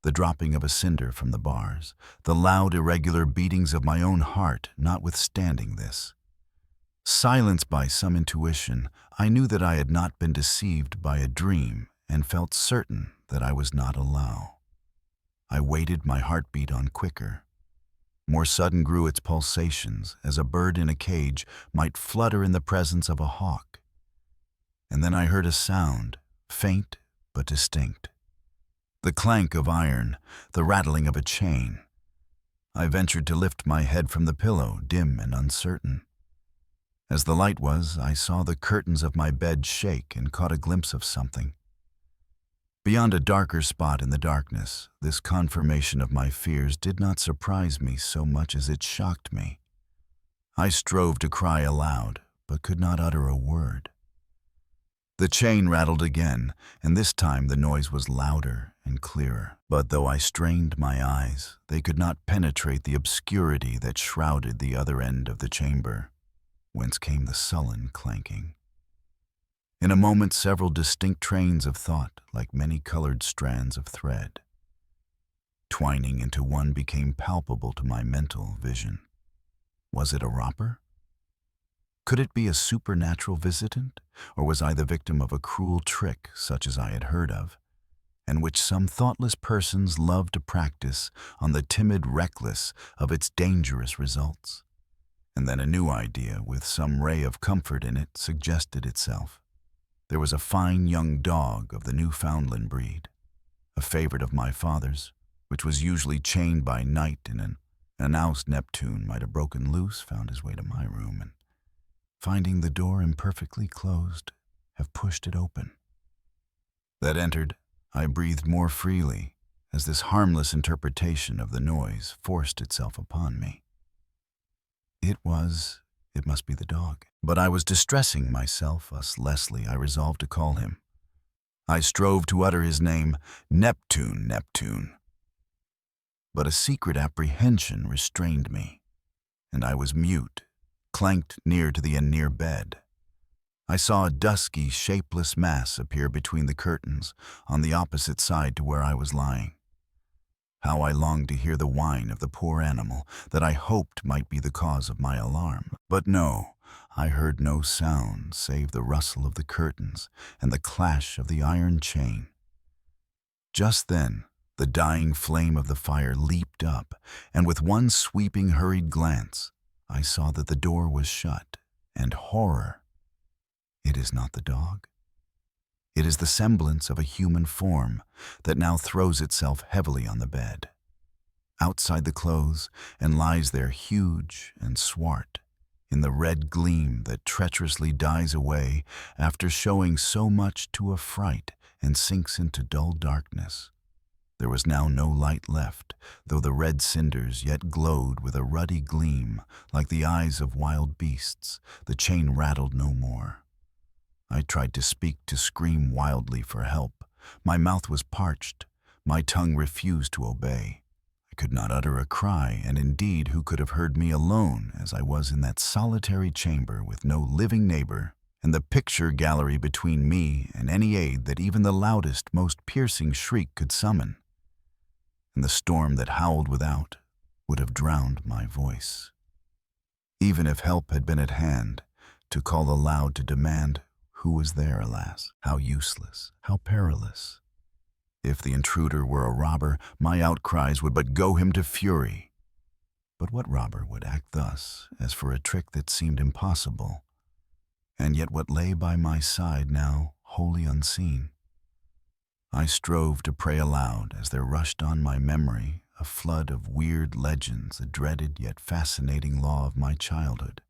the dropping of a cinder from the bars, the loud, irregular beatings of my own heart. Notwithstanding this, silenced by some intuition, I knew that I had not been deceived by a dream and felt certain that I was not alone. I waited, my heartbeat on quicker. More sudden grew its pulsations, as a bird in a cage might flutter in the presence of a hawk. And then I heard a sound, faint but distinct. The clank of iron, the rattling of a chain. I ventured to lift my head from the pillow, dim and uncertain. As the light was, I saw the curtains of my bed shake and caught a glimpse of something. Beyond a darker spot in the darkness, this confirmation of my fears did not surprise me so much as it shocked me. I strove to cry aloud, but could not utter a word. The chain rattled again, and this time the noise was louder and clearer. But though I strained my eyes, they could not penetrate the obscurity that shrouded the other end of the chamber, whence came the sullen clanking. In a moment, several distinct trains of thought, like many-colored strands of thread, twining into one, became palpable to my mental vision. Was it a robber? Could it be a supernatural visitant, or was I the victim of a cruel trick such as I had heard of, and which some thoughtless persons love to practice on the timid reckless of its dangerous results? And then a new idea, with some ray of comfort in it, suggested itself. There was a fine young dog of the Newfoundland breed, a favorite of my father's, which was usually chained by night in an announced Neptune might have broken loose, found his way to my room, and, finding the door imperfectly closed, have pushed it open. That entered, I breathed more freely, as this harmless interpretation of the noise forced itself upon me. It must be the dog. But I was distressing myself, thus Leslie I resolved to call him. I strove to utter his name, Neptune, Neptune. But a secret apprehension restrained me, and I was mute, clanked near to the near bed. I saw a dusky, shapeless mass appear between the curtains, on the opposite side to where I was lying. How I longed to hear the whine of the poor animal that I hoped might be the cause of my alarm. But no, I heard no sound save the rustle of the curtains and the clash of the iron chain. Just then, the dying flame of the fire leaped up, and with one sweeping, hurried glance, I saw that the door was shut, and horror! It is not the dog. It is the semblance of a human form that now throws itself heavily on the bed, outside the clothes, and lies there huge and swart, in the red gleam that treacherously dies away after showing so much to affright and sinks into dull darkness. There was now no light left, though the red cinders yet glowed with a ruddy gleam like the eyes of wild beasts. The chain rattled no more. I tried to speak, to scream wildly for help. My mouth was parched. My tongue refused to obey. I could not utter a cry, and indeed, who could have heard me alone as I was in that solitary chamber with no living neighbor, and the picture gallery between me and any aid that even the loudest, most piercing shriek could summon? And the storm that howled without would have drowned my voice. Even if help had been at hand, to call aloud to demand, who was there, alas? How useless, how perilous. If the intruder were a robber, my outcries would but goad him to fury. But what robber would act thus, as for a trick that seemed impossible, and yet what lay by my side now wholly unseen? I strove to pray aloud as there rushed on my memory a flood of weird legends, a dreaded yet fascinating law of my childhood.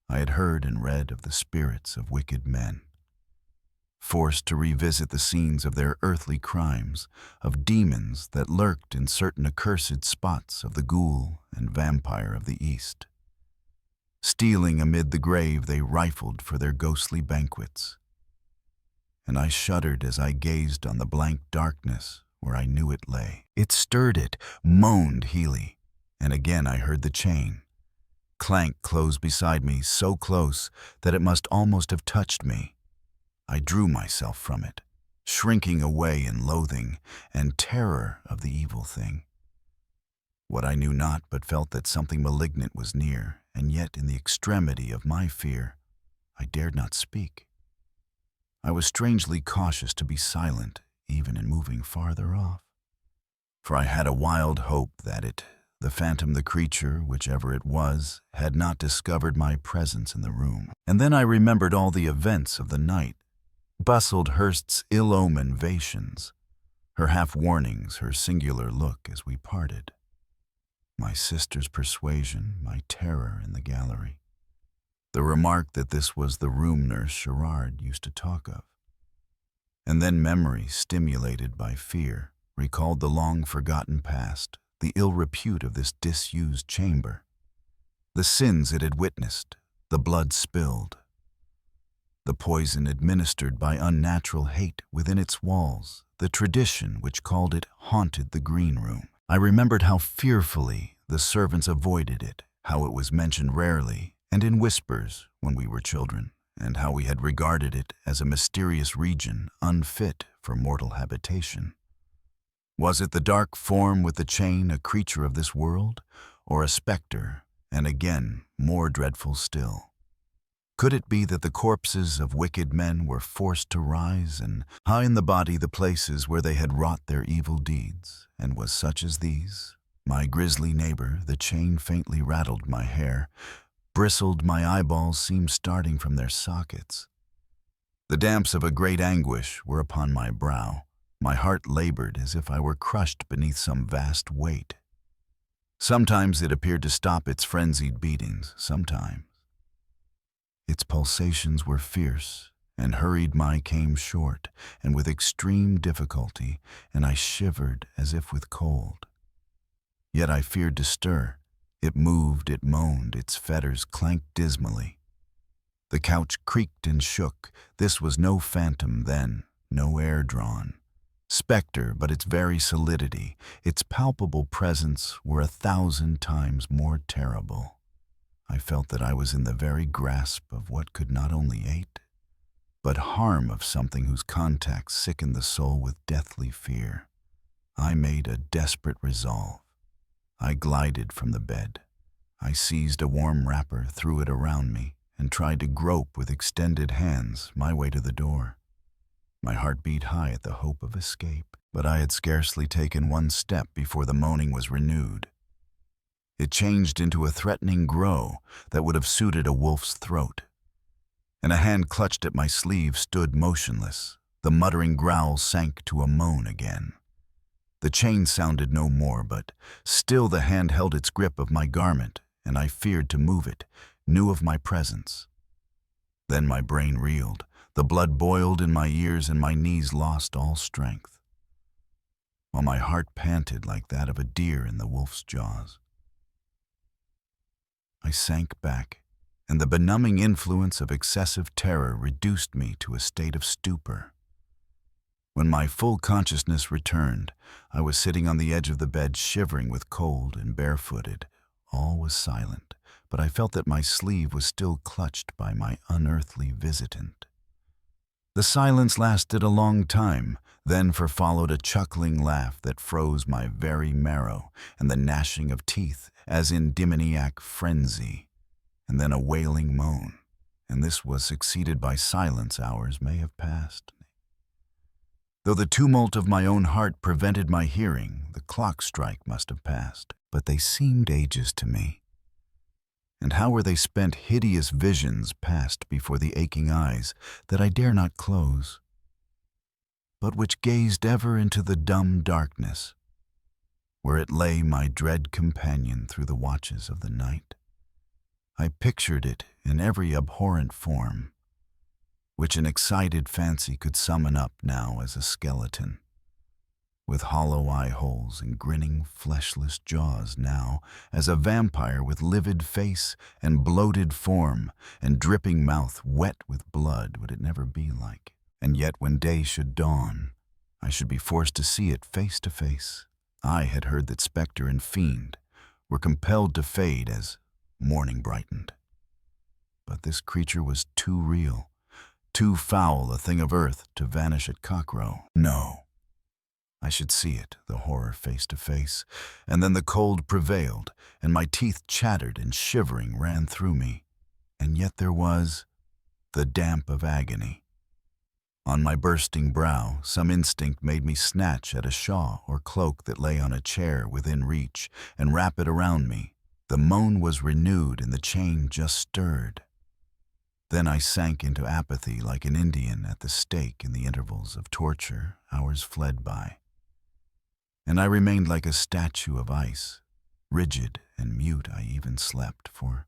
I had heard and read of the spirits of wicked men, forced to revisit the scenes of their earthly crimes, of demons that lurked in certain accursed spots of the ghoul and vampire of the East. Stealing amid the grave, they rifled for their ghostly banquets. And I shuddered as I gazed on the blank darkness where I knew it lay. It stirred it, moaned Healy, and again I heard the chain clank close beside me, so close that it must almost have touched me. I drew myself from it, shrinking away in loathing and terror of the evil thing. What I knew not, but felt that something malignant was near, and yet in the extremity of my fear, I dared not speak. I was strangely cautious to be silent, even in moving farther off. For I had a wild hope that the phantom, the creature, whichever it was, had not discovered my presence in the room. And then I remembered all the events of the night, Speldhurst's ill-omened vations, her half-warnings, her singular look as we parted, my sister's persuasion, my terror in the gallery, the remark that this was the room nurse Sherrard used to talk of. And then memory, stimulated by fear, recalled the long-forgotten past, the ill repute of this disused chamber, the sins it had witnessed, the blood spilled, the poison administered by unnatural hate within its walls, the tradition which called it haunted the green room. I remembered how fearfully the servants avoided it, how it was mentioned rarely and in whispers when we were children, and how we had regarded it as a mysterious region unfit for mortal habitation. Was it the dark form with the chain a creature of this world, or a specter, and again, more dreadful still? Could it be that the corpses of wicked men were forced to rise, and high in the body the places where they had wrought their evil deeds, and was such as these? My grisly neighbor, the chain faintly rattled my hair, bristled, my eyeballs seemed starting from their sockets. The damps of a great anguish were upon my brow. My heart labored as if I were crushed beneath some vast weight. Sometimes it appeared to stop its frenzied beatings, sometimes its pulsations were fierce, and hurried came short, and with extreme difficulty, and I shivered as if with cold. Yet I feared to stir. It moved, it moaned, its fetters clanked dismally. The couch creaked and shook. This was no phantom then, no air drawn specter, but its very solidity, its palpable presence were 1,000 times more terrible. I felt that I was in the very grasp of what could not only aid, but harm, of something whose contact sickened the soul with deathly fear. I made a desperate resolve. I glided from the bed. I seized a warm wrapper, threw it around me, and tried to grope with extended hands my way to the door. My heart beat high at the hope of escape, but I had scarcely taken one step before the moaning was renewed. It changed into a threatening growl that would have suited a wolf's throat, and a hand clutched at my sleeve stood motionless. The muttering growl sank to a moan again. The chain sounded no more, but still the hand held its grip of my garment, and I feared to move it, knew of my presence. Then my brain reeled. The blood boiled in my ears and my knees lost all strength, while my heart panted like that of a deer in the wolf's jaws. I sank back, and the benumbing influence of excessive terror reduced me to a state of stupor. When my full consciousness returned, I was sitting on the edge of the bed, shivering with cold and barefooted. All was silent, but I felt that my sleeve was still clutched by my unearthly visitant. The silence lasted a long time, then followed a chuckling laugh that froze my very marrow, and the gnashing of teeth, as in demoniac frenzy, and then a wailing moan, and this was succeeded by silence. Hours may have passed. Though the tumult of my own heart prevented my hearing, the clock strike must have passed, but they seemed ages to me. And how were they spent? Hideous visions passed before the aching eyes that I dare not close, but which gazed ever into the dumb darkness, where it lay my dread companion through the watches of the night. I pictured it in every abhorrent form, which an excited fancy could summon up now as a skeleton, with hollow eye holes and grinning fleshless jaws, now as a vampire with livid face and bloated form and dripping mouth wet with blood. Would it never be like? And yet when day should dawn, I should be forced to see it face to face. I had heard that spectre and fiend were compelled to fade as morning brightened. But this creature was too real, too foul a thing of earth to vanish at cockcrow. No, I should see it, the horror face to face, and then the cold prevailed, and my teeth chattered and shivering ran through me. And yet there was the damp of agony. On my bursting brow, some instinct made me snatch at a shawl or cloak that lay on a chair within reach and wrap it around me. The moan was renewed and the chain just stirred. Then I sank into apathy like an Indian at the stake. In the intervals of torture, hours fled by, and I remained like a statue of ice, rigid and mute. I even slept, for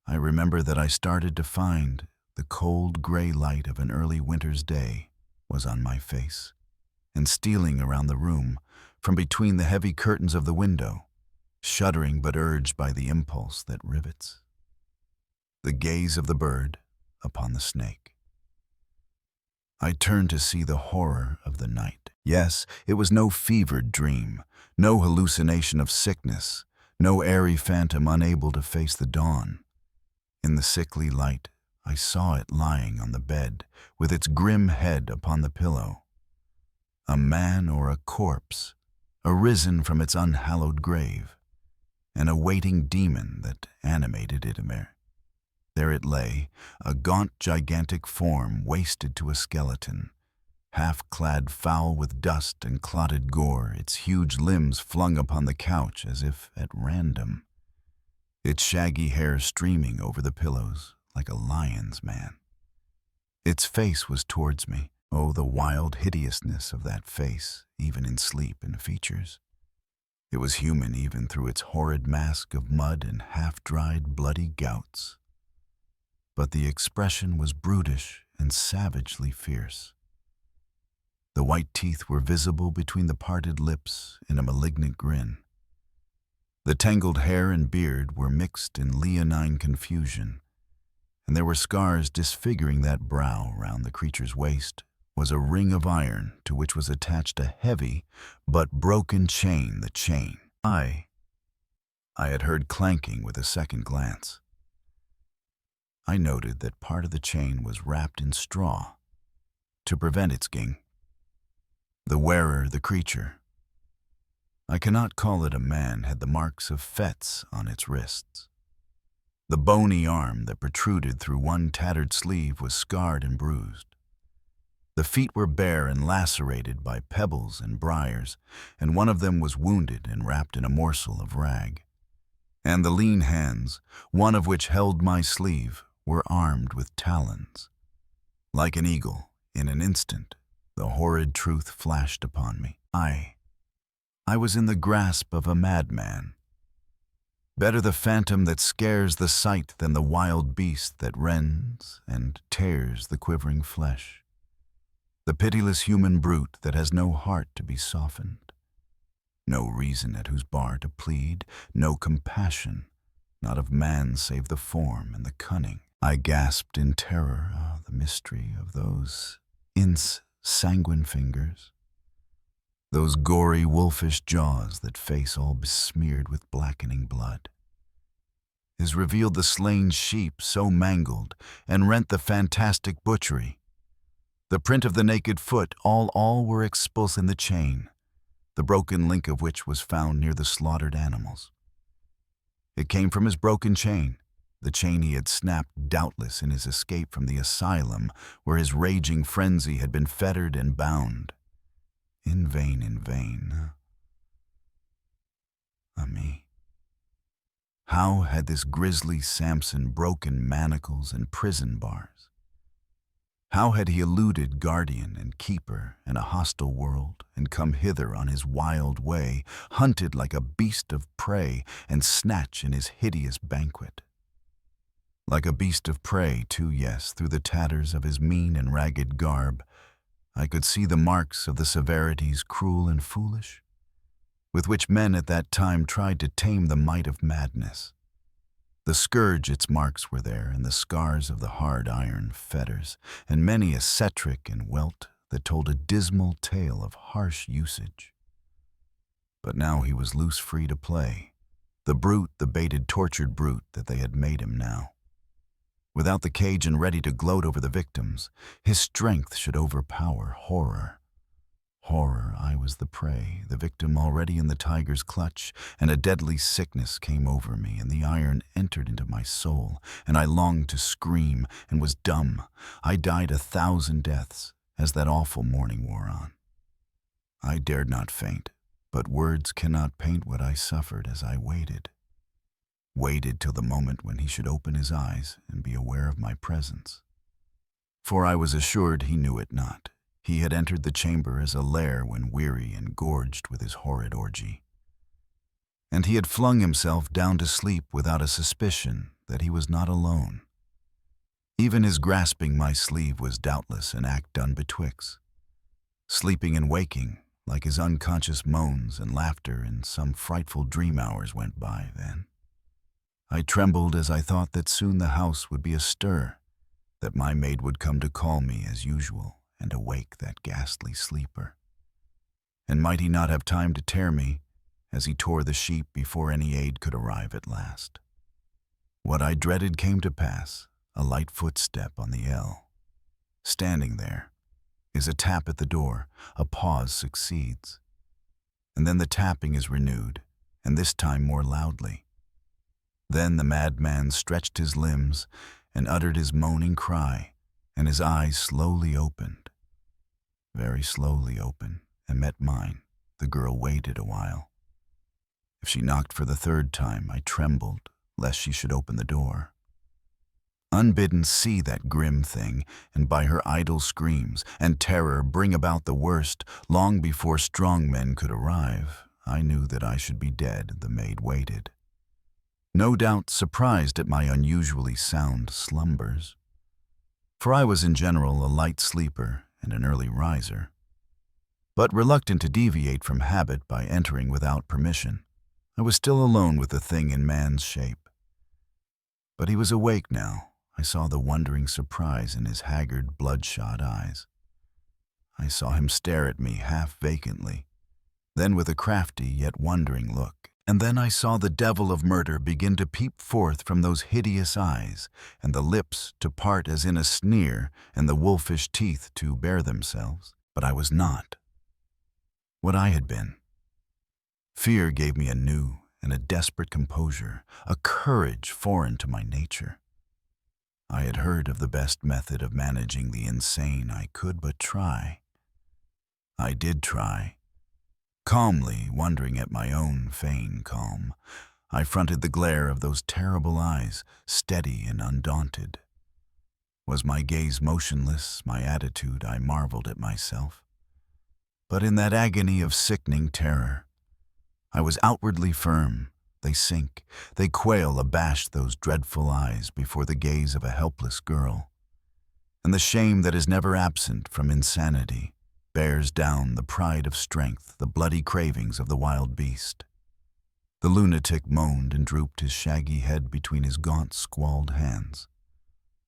I remember that I started to find the cold gray light of an early winter's day was on my face, and stealing around the room from between the heavy curtains of the window, shuddering but urged by the impulse that rivets the gaze of the bird upon the snake. I turned to see the horror of the night. Yes, it was no fevered dream, no hallucination of sickness, no airy phantom unable to face the dawn. In the sickly light, I saw it lying on the bed, with its grim head upon the pillow. A man or a corpse, arisen from its unhallowed grave, and a waiting demon that animated it. There it lay, a gaunt, gigantic form wasted to a skeleton, half-clad foul with dust and clotted gore, its huge limbs flung upon the couch as if at random, its shaggy hair streaming over the pillows like a lion's man. Its face was towards me. Oh, the wild hideousness of that face, even in sleep and features. It was human even through its horrid mask of mud and half-dried bloody gouts. But the expression was brutish and savagely fierce. The white teeth were visible between the parted lips in a malignant grin. The tangled hair and beard were mixed in leonine confusion, and there were scars disfiguring that brow. Round the creature's waist was a ring of iron to which was attached a heavy but broken chain. The chain I had heard clanking with a second glance. I noted that part of the chain was wrapped in straw to prevent its ging. The wearer, the creature, I cannot call it a man, had the marks of fets on its wrists. The bony arm that protruded through one tattered sleeve was scarred and bruised. The feet were bare and lacerated by pebbles and briars, and one of them was wounded and wrapped in a morsel of rag. And the lean hands, one of which held my sleeve, were armed with talons. Like an eagle, in an instant, the horrid truth flashed upon me. I was in the grasp of a madman. Better the phantom that scares the sight than the wild beast that rends and tears the quivering flesh. The pitiless human brute that has no heart to be softened, no reason at whose bar to plead, no compassion, not of man save the form and the cunning. I gasped in terror, the mystery of those sanguine fingers, those gory wolfish jaws that face all besmeared with blackening blood. Is revealed the slain sheep so mangled, and rent the fantastic butchery. The print of the naked foot, all were expulsed in the chain, the broken link of which was found near the slaughtered animals. It came from his broken chain, the chain he had snapped doubtless in his escape from the asylum where his raging frenzy had been fettered and bound. In vain, in vain. Me. How had this grisly Samson broken manacles and prison bars? How had he eluded guardian and keeper in a hostile world and come hither on his wild way, hunted like a beast of prey and snatch in his hideous banquet? Like a beast of prey, too, yes, through the tatters of his mean and ragged garb, I could see the marks of the severities cruel and foolish, with which men at that time tried to tame the might of madness. The scourge its marks were there, and the scars of the hard iron fetters, and many a cetric and welt that told a dismal tale of harsh usage. But now he was loose free to play, the brute, the baited, tortured brute that they had made him now. Without the cage and ready to gloat over the victims, his strength should overpower horror. Horror, I was the prey, the victim already in the tiger's clutch, and a deadly sickness came over me, and the iron entered into my soul, and I longed to scream, and was dumb. I died 1,000 deaths, as that awful morning wore on. I dared not faint, but words cannot paint what I suffered as I waited till the moment when he should open his eyes and be aware of my presence. For I was assured he knew it not. He had entered the chamber as a lair when weary and gorged with his horrid orgy. And he had flung himself down to sleep without a suspicion that he was not alone. Even his grasping my sleeve was doubtless an act done betwixt. Sleeping and waking, like his unconscious moans and laughter in some frightful dream hours went by then. I trembled as I thought that soon the house would be astir, that my maid would come to call me as usual and awake that ghastly sleeper. And might he not have time to tear me, as he tore the sheep before any aid could arrive at last? What I dreaded came to pass, a light footstep on the ell. Standing there is a tap at the door, a pause succeeds. And then the tapping is renewed, and this time more loudly. Then the madman stretched his limbs and uttered his moaning cry, and his eyes slowly opened. Very slowly opened, and met mine. The girl waited a while. If she knocked for the 3rd time, I trembled, lest she should open the door. Unbidden see that grim thing, and by her idle screams and terror bring about the worst, long before strong men could arrive, I knew that I should be dead. The maid waited, no doubt surprised at my unusually sound slumbers. For I was in general a light sleeper and an early riser, but reluctant to deviate from habit by entering without permission. I was still alone with the thing in man's shape. But he was awake now. I saw the wondering surprise in his haggard, bloodshot eyes. I saw him stare at me half vacantly, then with a crafty yet wondering look. And then I saw the devil of murder begin to peep forth from those hideous eyes, and the lips to part as in a sneer, and the wolfish teeth to bare themselves. But I was not what I had been. Fear gave me a new and a desperate composure, a courage foreign to my nature. I had heard of the best method of managing the insane. I could but try. I did try. Calmly, wondering at my own feigned calm, I fronted the glare of those terrible eyes, steady and undaunted. Was my gaze motionless, my attitude? I marveled at myself. But in that agony of sickening terror, I was outwardly firm. They sink, they quail abashed, those dreadful eyes before the gaze of a helpless girl. And the shame that is never absent from insanity bears down the pride of strength, the bloody cravings of the wild beast. The lunatic moaned and drooped his shaggy head between his gaunt, squalled hands.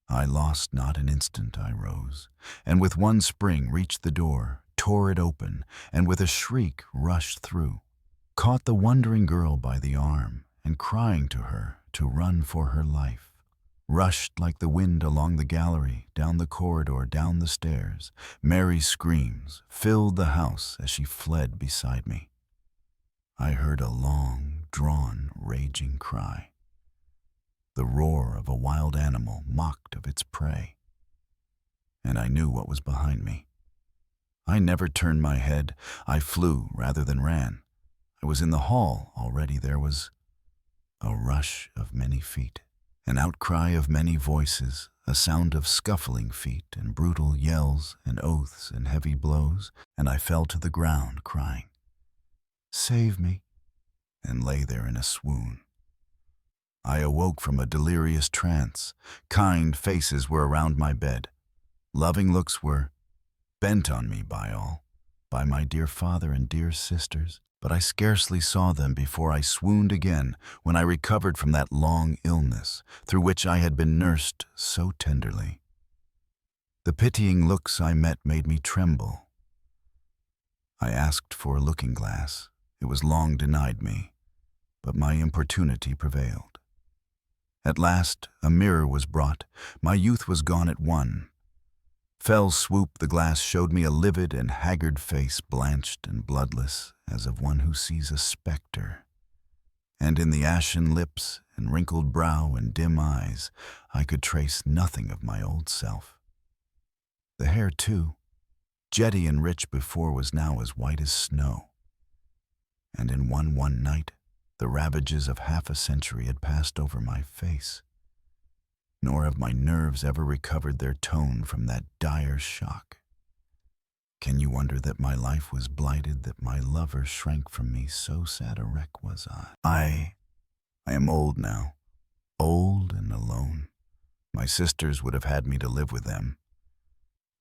I lost not an instant. I rose, and with one spring reached the door, tore it open, and with a shriek rushed through, caught the wondering girl by the arm, and crying to her to run for her life, rushed like the wind along the gallery, down the corridor, down the stairs. Mary's screams filled the house as she fled beside me. I heard a long, drawn, raging cry. The roar of a wild animal mocked of its prey. And I knew what was behind me. I never turned my head. I flew rather than ran. I was in the hall already. There was a rush of many feet, an outcry of many voices, a sound of scuffling feet and brutal yells and oaths and heavy blows, and I fell to the ground crying, "Save me," and lay there in a swoon. I awoke from a delirious trance. Kind faces were around my bed. Loving looks were bent on me by my dear father and dear sisters, but I scarcely saw them before I swooned again when I recovered from that long illness through which I had been nursed so tenderly. The pitying looks I met made me tremble. I asked for a looking-glass. It was long denied me, but my importunity prevailed. At last, a mirror was brought. My youth was gone at one. Fell swoop, the glass showed me a livid and haggard face, blanched and bloodless, as of one who sees a specter. And in the ashen lips and wrinkled brow and dim eyes, I could trace nothing of my old self. The hair, too, jetty and rich before, was now as white as snow. And in one night, the ravages of half a century had passed over my face, nor have my nerves ever recovered their tone from that dire shock. Can you wonder that my life was blighted, that my lover shrank from me, so sad a wreck was I? I am old now, old and alone. My sisters would have had me to live with them,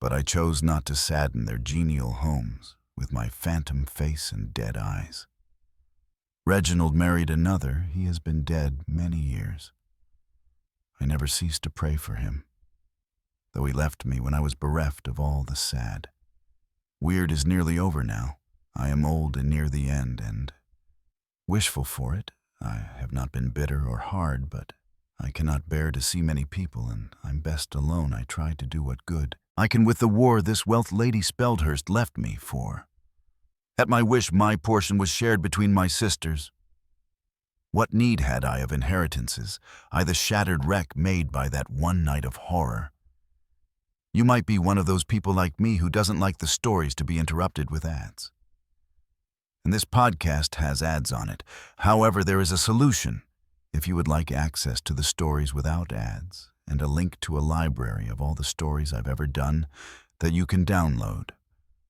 but I chose not to sadden their genial homes with my phantom face and dead eyes. Reginald married another. He has been dead many years. I never ceased to pray for him, though he left me when I was bereft of all the sad. Weird is nearly over now. I am old and near the end, and wishful for it. I have not been bitter or hard, but I cannot bear to see many people, and I'm best alone. I try to do what good I can with the war this wealth Lady Speldhurst left me for. At my wish, my portion was shared between my sisters. What need had I of inheritances, I the shattered wreck made by that one night of horror? You might be one of those people like me who doesn't like the stories to be interrupted with ads. And this podcast has ads on it. However, there is a solution. If you would like access to the stories without ads, and a link to a library of all the stories I've ever done that you can download.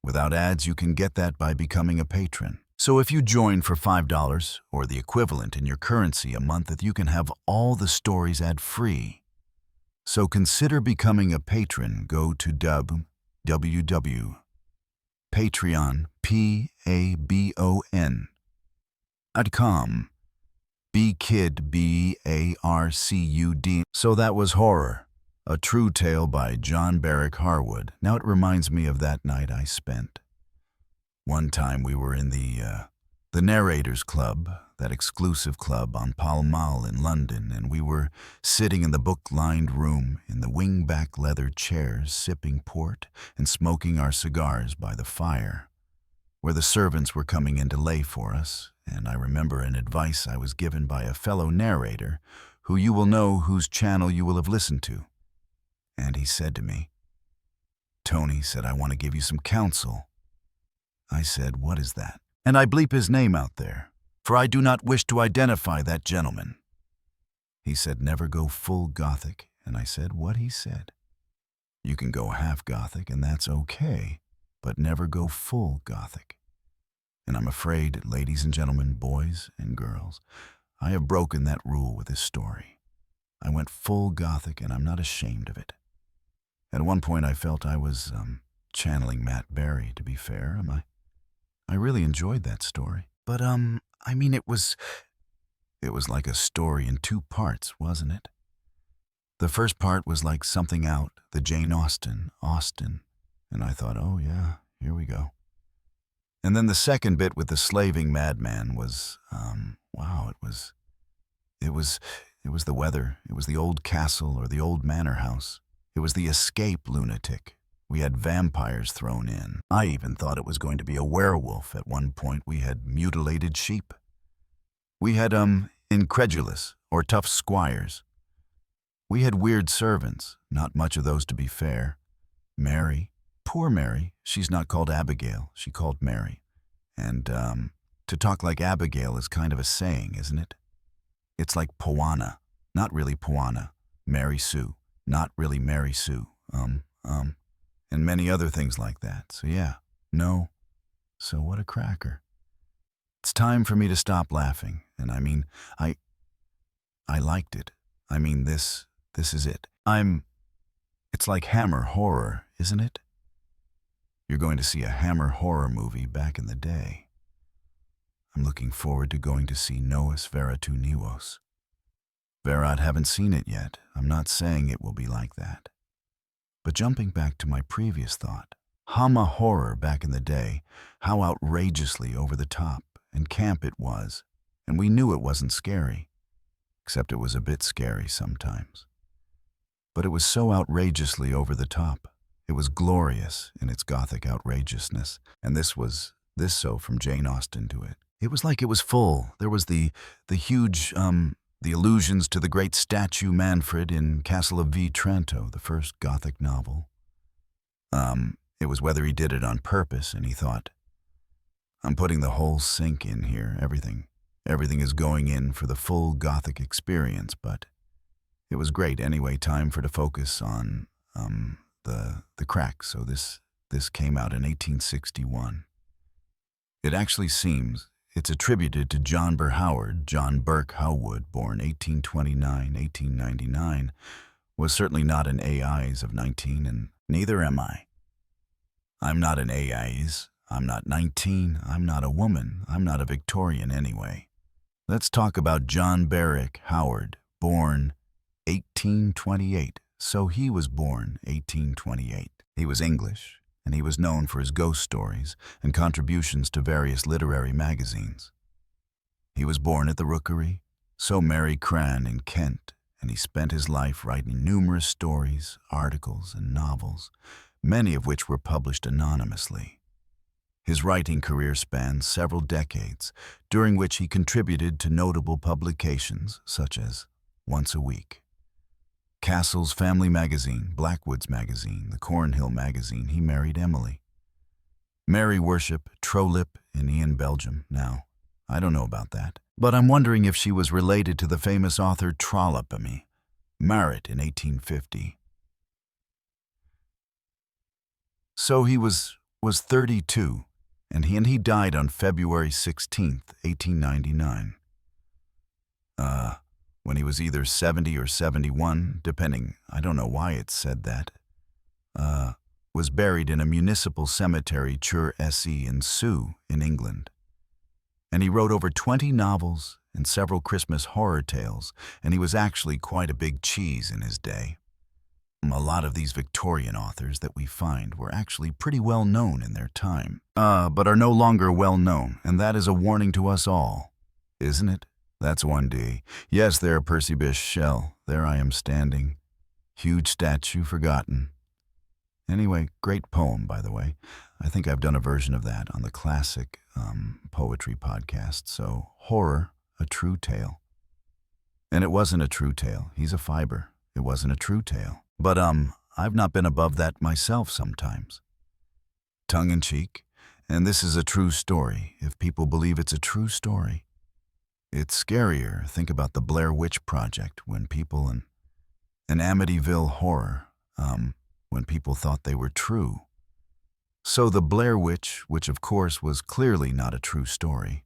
Without ads, you can get that by becoming a patron. So if you join for $5 or the equivalent in your currency a month, that you can have all the stories ad-free. So consider becoming a patron. Go to www.patreon.com. B-Kid, B-A-R-C-U-D. So that was Horror, a true tale by John Barrick Harwood. Now it reminds me of that night I spent. One time we were in the Narrators Club, that exclusive club on Pall Mall in London, and we were sitting in the book-lined room in the wing-back leather chairs, sipping port and smoking our cigars by the fire, where the servants were coming in to lay for us, and I remember an advice I was given by a fellow narrator who you will know, whose channel you will have listened to. And he said to me, "Tony," said, "I want to give you some counsel." I said, "What is that?" And I bleep his name out there, for I do not wish to identify that gentleman. He said, "Never go full Gothic," and I said what he said. You can go half Gothic, and that's okay, but never go full Gothic. And I'm afraid, ladies and gentlemen, boys and girls, I have broken that rule with this story. I went full Gothic, and I'm not ashamed of it. At one point, I felt I was channeling Matt Berry, to be fair. I really enjoyed that story. But, it was It was like a story in two parts, wasn't it? The first part was like something out, the Jane Austen, and I thought, oh yeah, here we go. And then the second bit with the slaving madman was, wow, it was, it was the weather, it was the old castle or the old manor house. It was the escape lunatic. We had vampires thrown in. I even thought it was going to be a werewolf. At one point we had mutilated sheep. We had, incredulous or tough squires. We had weird servants, not much of those to be fair. Mary, poor Mary, she's not called Abigail, she called Mary. And, to talk like Abigail is kind of a saying, isn't it? It's like Poana, not really Poana. Mary Sue, not really Mary Sue. And many other things like that. So yeah, no. So what a cracker. It's time for me to stop laughing. And I mean, I liked it. I mean, this is it. It's like Hammer horror, isn't it? You're going to see a Hammer horror movie back in the day. I'm looking forward to going to see Nos Veratu Nivos. Verat haven't seen it yet. I'm not saying it will be like that. But jumping back to my previous thought, Hammer horror back in the day, how outrageously over the top and camp it was, and we knew it wasn't scary, except it was a bit scary sometimes. But it was so outrageously over the top. It was glorious in its gothic outrageousness, and this so from Jane Austen to it. It was like it was full. There was the huge, the allusions to the great statue Manfred in Castle of Otranto, the first Gothic novel. It was whether he did it on purpose, and he thought, I'm putting the whole sink in here, everything is going in for the full Gothic experience, but it was great anyway, time for to focus on, the crack, so this came out in 1861. It actually seems it's attributed to John Burke Howard, born 1829, 1899, was certainly not an AIs of 19, and neither am I. I'm not an AIs, I'm not 19, I'm not a woman, I'm not a Victorian anyway. Let's talk about John Burke Howard, born 1828. So he was born 1828. He was English, and he was known for his ghost stories and contributions to various literary magazines. He was born at the Rookery, so Mary Cran in Kent, and he spent his life writing numerous stories, articles, and novels, many of which were published anonymously. His writing career spanned several decades, during which he contributed to notable publications such as Once a Week, Castle's Family Magazine, Blackwood's Magazine, the Cornhill Magazine. He married Emily. Mary Worship, Trolip in Ian, Belgium. Now, I don't know about that, but I'm wondering if she was related to the famous author Trollope Marriott in 1850. So he was 32, and he died on February 16th, 1899. When he was either 70 or 71, depending, I don't know why it said that, was buried in a municipal cemetery, Chur Se in Sue, in England. And he wrote over 20 novels and several Christmas horror tales, and he was actually quite a big cheese in his day. A lot of these Victorian authors that we find were actually pretty well known in their time, but are no longer well known, and that is a warning to us all, isn't it? That's one day. Yes, there, Percy Bysshe Shell. There I am standing. Huge statue forgotten. Anyway, great poem, by the way. I think I've done a version of that on the classic poetry podcast. So, horror, a true tale. And it wasn't a true tale. He's a fiber. It wasn't a true tale. But, I've not been above that myself sometimes. Tongue-in-cheek. And this is a true story, if people believe it's a true story. It's scarier. Think about the Blair Witch Project when people an Amityville horror, when people thought they were true. So the Blair Witch, which of course was clearly not a true story,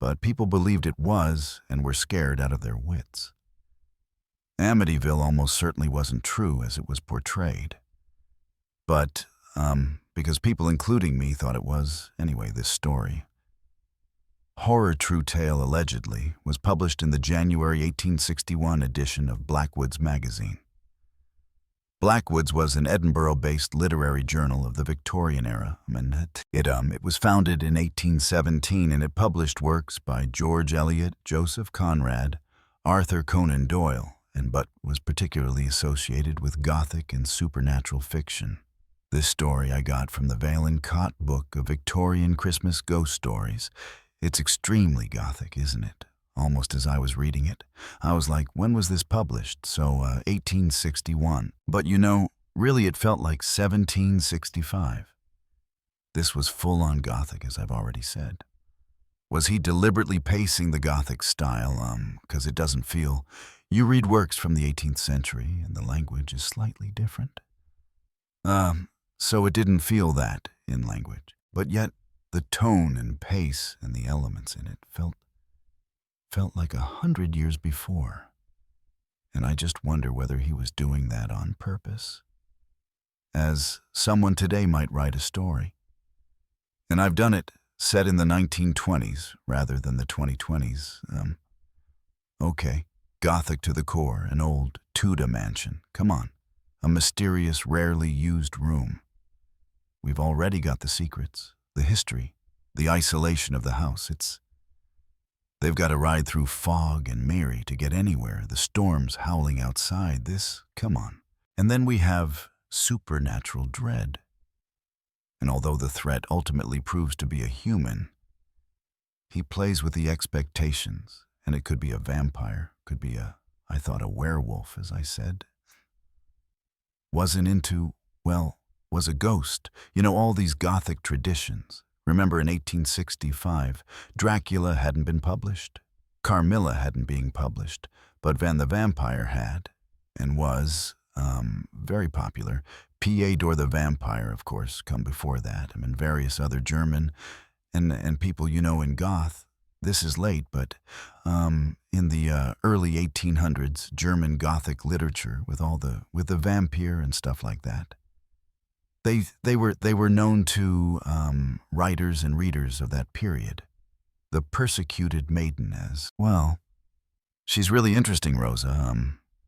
but people believed it was and were scared out of their wits. Amityville almost certainly wasn't true as it was portrayed. But, because people including me thought it was, anyway, this story. horror true tale allegedly was published in the January 1861 edition of Blackwood's magazine. Blackwood's was an Edinburgh-based literary journal of the Victorian era. It was founded in 1817 and it published works by George Eliot, Joseph Conrad, Arthur Conan Doyle, but was particularly associated with Gothic and supernatural fiction. This story I got from the Vale and Cot book of Victorian Christmas ghost stories. It's extremely Gothic, isn't it? Almost as I was reading it, I was like, when was this published? So, 1861. But really it felt like 1765. This was full-on Gothic, as I've already said. Was he deliberately pacing the Gothic style? 'Cause it doesn't feel... You read works from the 18th century, and the language is slightly different. So it didn't feel that in language. But yet, the tone and pace and the elements in it felt like 100 years before. And I just wonder whether he was doing that on purpose. As someone today might write a story. And I've done it, set in the 1920s rather than the 2020s. Okay, Gothic to the core, an old Tudor mansion. Come on, a mysterious, rarely used room. We've already got the secrets, the history, the isolation of the house. They've got to ride through fog and Mary to get anywhere, the storms howling outside. Come on. And then we have supernatural dread. And although the threat ultimately proves to be a human, he plays with the expectations, and it could be a vampire, could be a werewolf, as I said. Was a ghost. All these Gothic traditions. Remember in 1865, Dracula hadn't been published. Carmilla hadn't been published, but Van the Vampire had, and was, very popular. Theodor the Vampire, of course, come before that, various other German, and people in Goth. This is late, but in the early 1800s, German Gothic literature with the vampire and stuff like that. They were known to writers and readers of that period. The persecuted maiden as, well, she's really interesting, Rosa,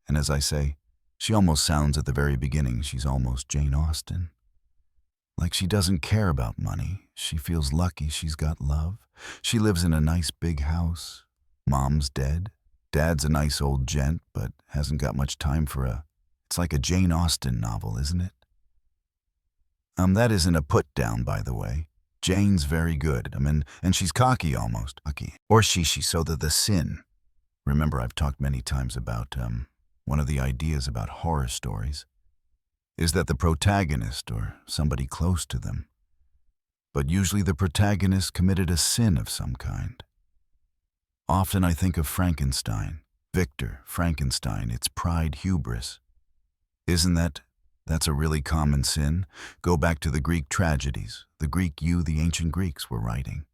and as I say, she almost sounds at the very beginning, she's almost Jane Austen. Like she doesn't care about money. She feels lucky she's got love. She lives in a nice big house. Mom's dead. Dad's a nice old gent, but hasn't got much time for it's like a Jane Austen novel, isn't it? That isn't a put-down, by the way. Jane's very good, and she's cocky almost. Cocky. Or so the sin. Remember, I've talked many times about, one of the ideas about horror stories is that the protagonist, or somebody close to them, but usually the protagonist committed a sin of some kind. Often I think of Frankenstein, Victor Frankenstein, it's pride, hubris. Isn't that's a really common sin? Go back to the Greek tragedies, the ancient Greeks were writing.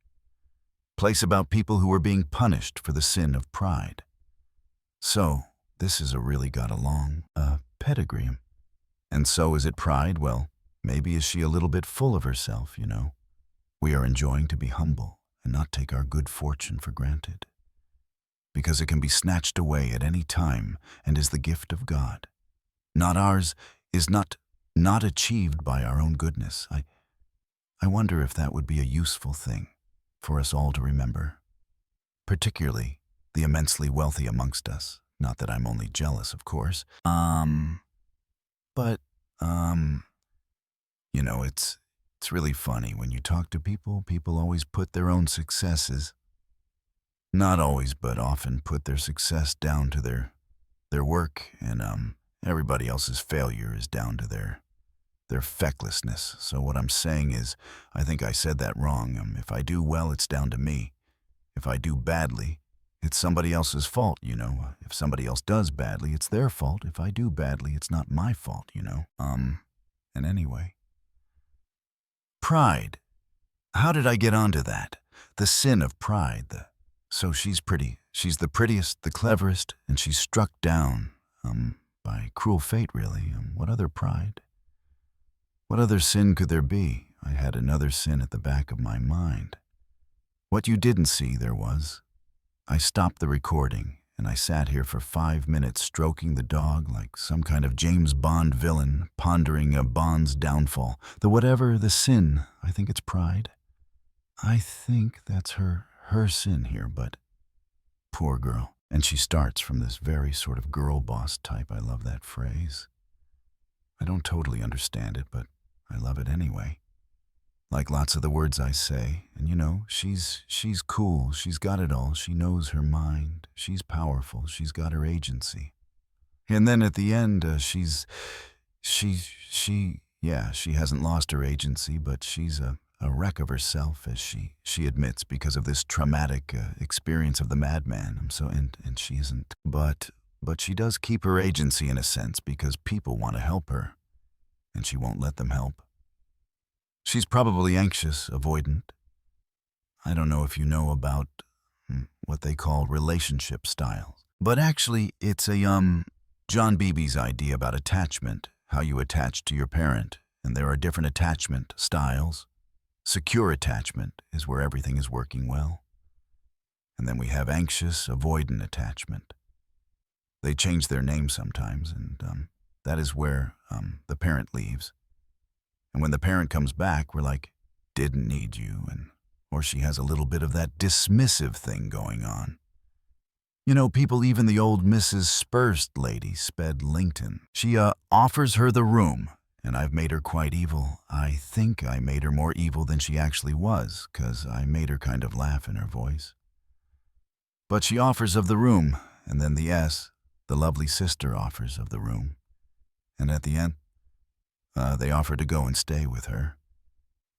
Place about people who were being punished for the sin of pride. So, this is a really got along, pedigree. And so is it pride? Well, maybe is she a little bit full of herself, We are enjoying to be humble and not take our good fortune for granted. Because it can be snatched away at any time and is the gift of God. Not ours, is not achieved by our own goodness. I wonder if that would be a useful thing for us all to remember. Particularly the immensely wealthy amongst us. Not that I'm only jealous, of course. But, it's really funny when you talk to people always put their own successes, not always, but often put their success down to their work, and everybody else's failure is down to their fecklessness. So what I'm saying is, I think I said that wrong. If I do well, it's down to me. If I do badly, it's somebody else's fault, If somebody else does badly, it's their fault. If I do badly, it's not my fault, And anyway. Pride. How did I get onto that? The sin of pride. So she's pretty. She's the prettiest, the cleverest, and she's struck down, by cruel fate, really. What other pride? What other sin could there be? I had another sin at the back of my mind. What you didn't see there was, I stopped the recording and I sat here for 5 minutes stroking the dog like some kind of James Bond villain pondering a Bond's downfall. The whatever the sin, I think it's pride. I think that's her sin here, but poor girl. And she starts from this very sort of girl boss type. I love that phrase. I don't totally understand it, but I love it anyway. Like lots of the words I say, and you know, she's cool, she's got it all, she knows her mind, she's powerful, she's got her agency. And then at the end, she hasn't lost her agency, but she's a wreck of herself, as she admits, because of this traumatic experience of the madman. And she isn't, but she does keep her agency in a sense because people want to help her, and she won't let them help. She's probably anxious, avoidant. I don't know if you know about what they call relationship styles, but actually it's a John Beebe's idea about attachment, how you attach to your parent, and there are different attachment styles. Secure attachment is where everything is working well. And then we have anxious, avoidant attachment. They change their name sometimes, and that is where the parent leaves. And when the parent comes back, we're like, didn't need you, or she has a little bit of that dismissive thing going on. You know, people, even the old Mrs. Speldhurst lady, Speldhurst, she offers her the room, and I've made her quite evil. I think I made her more evil than she actually was, 'cause I made her kind of laugh in her voice. But she offers of the room, and then the lovely sister, offers of the room. And at the end, they offer to go and stay with her.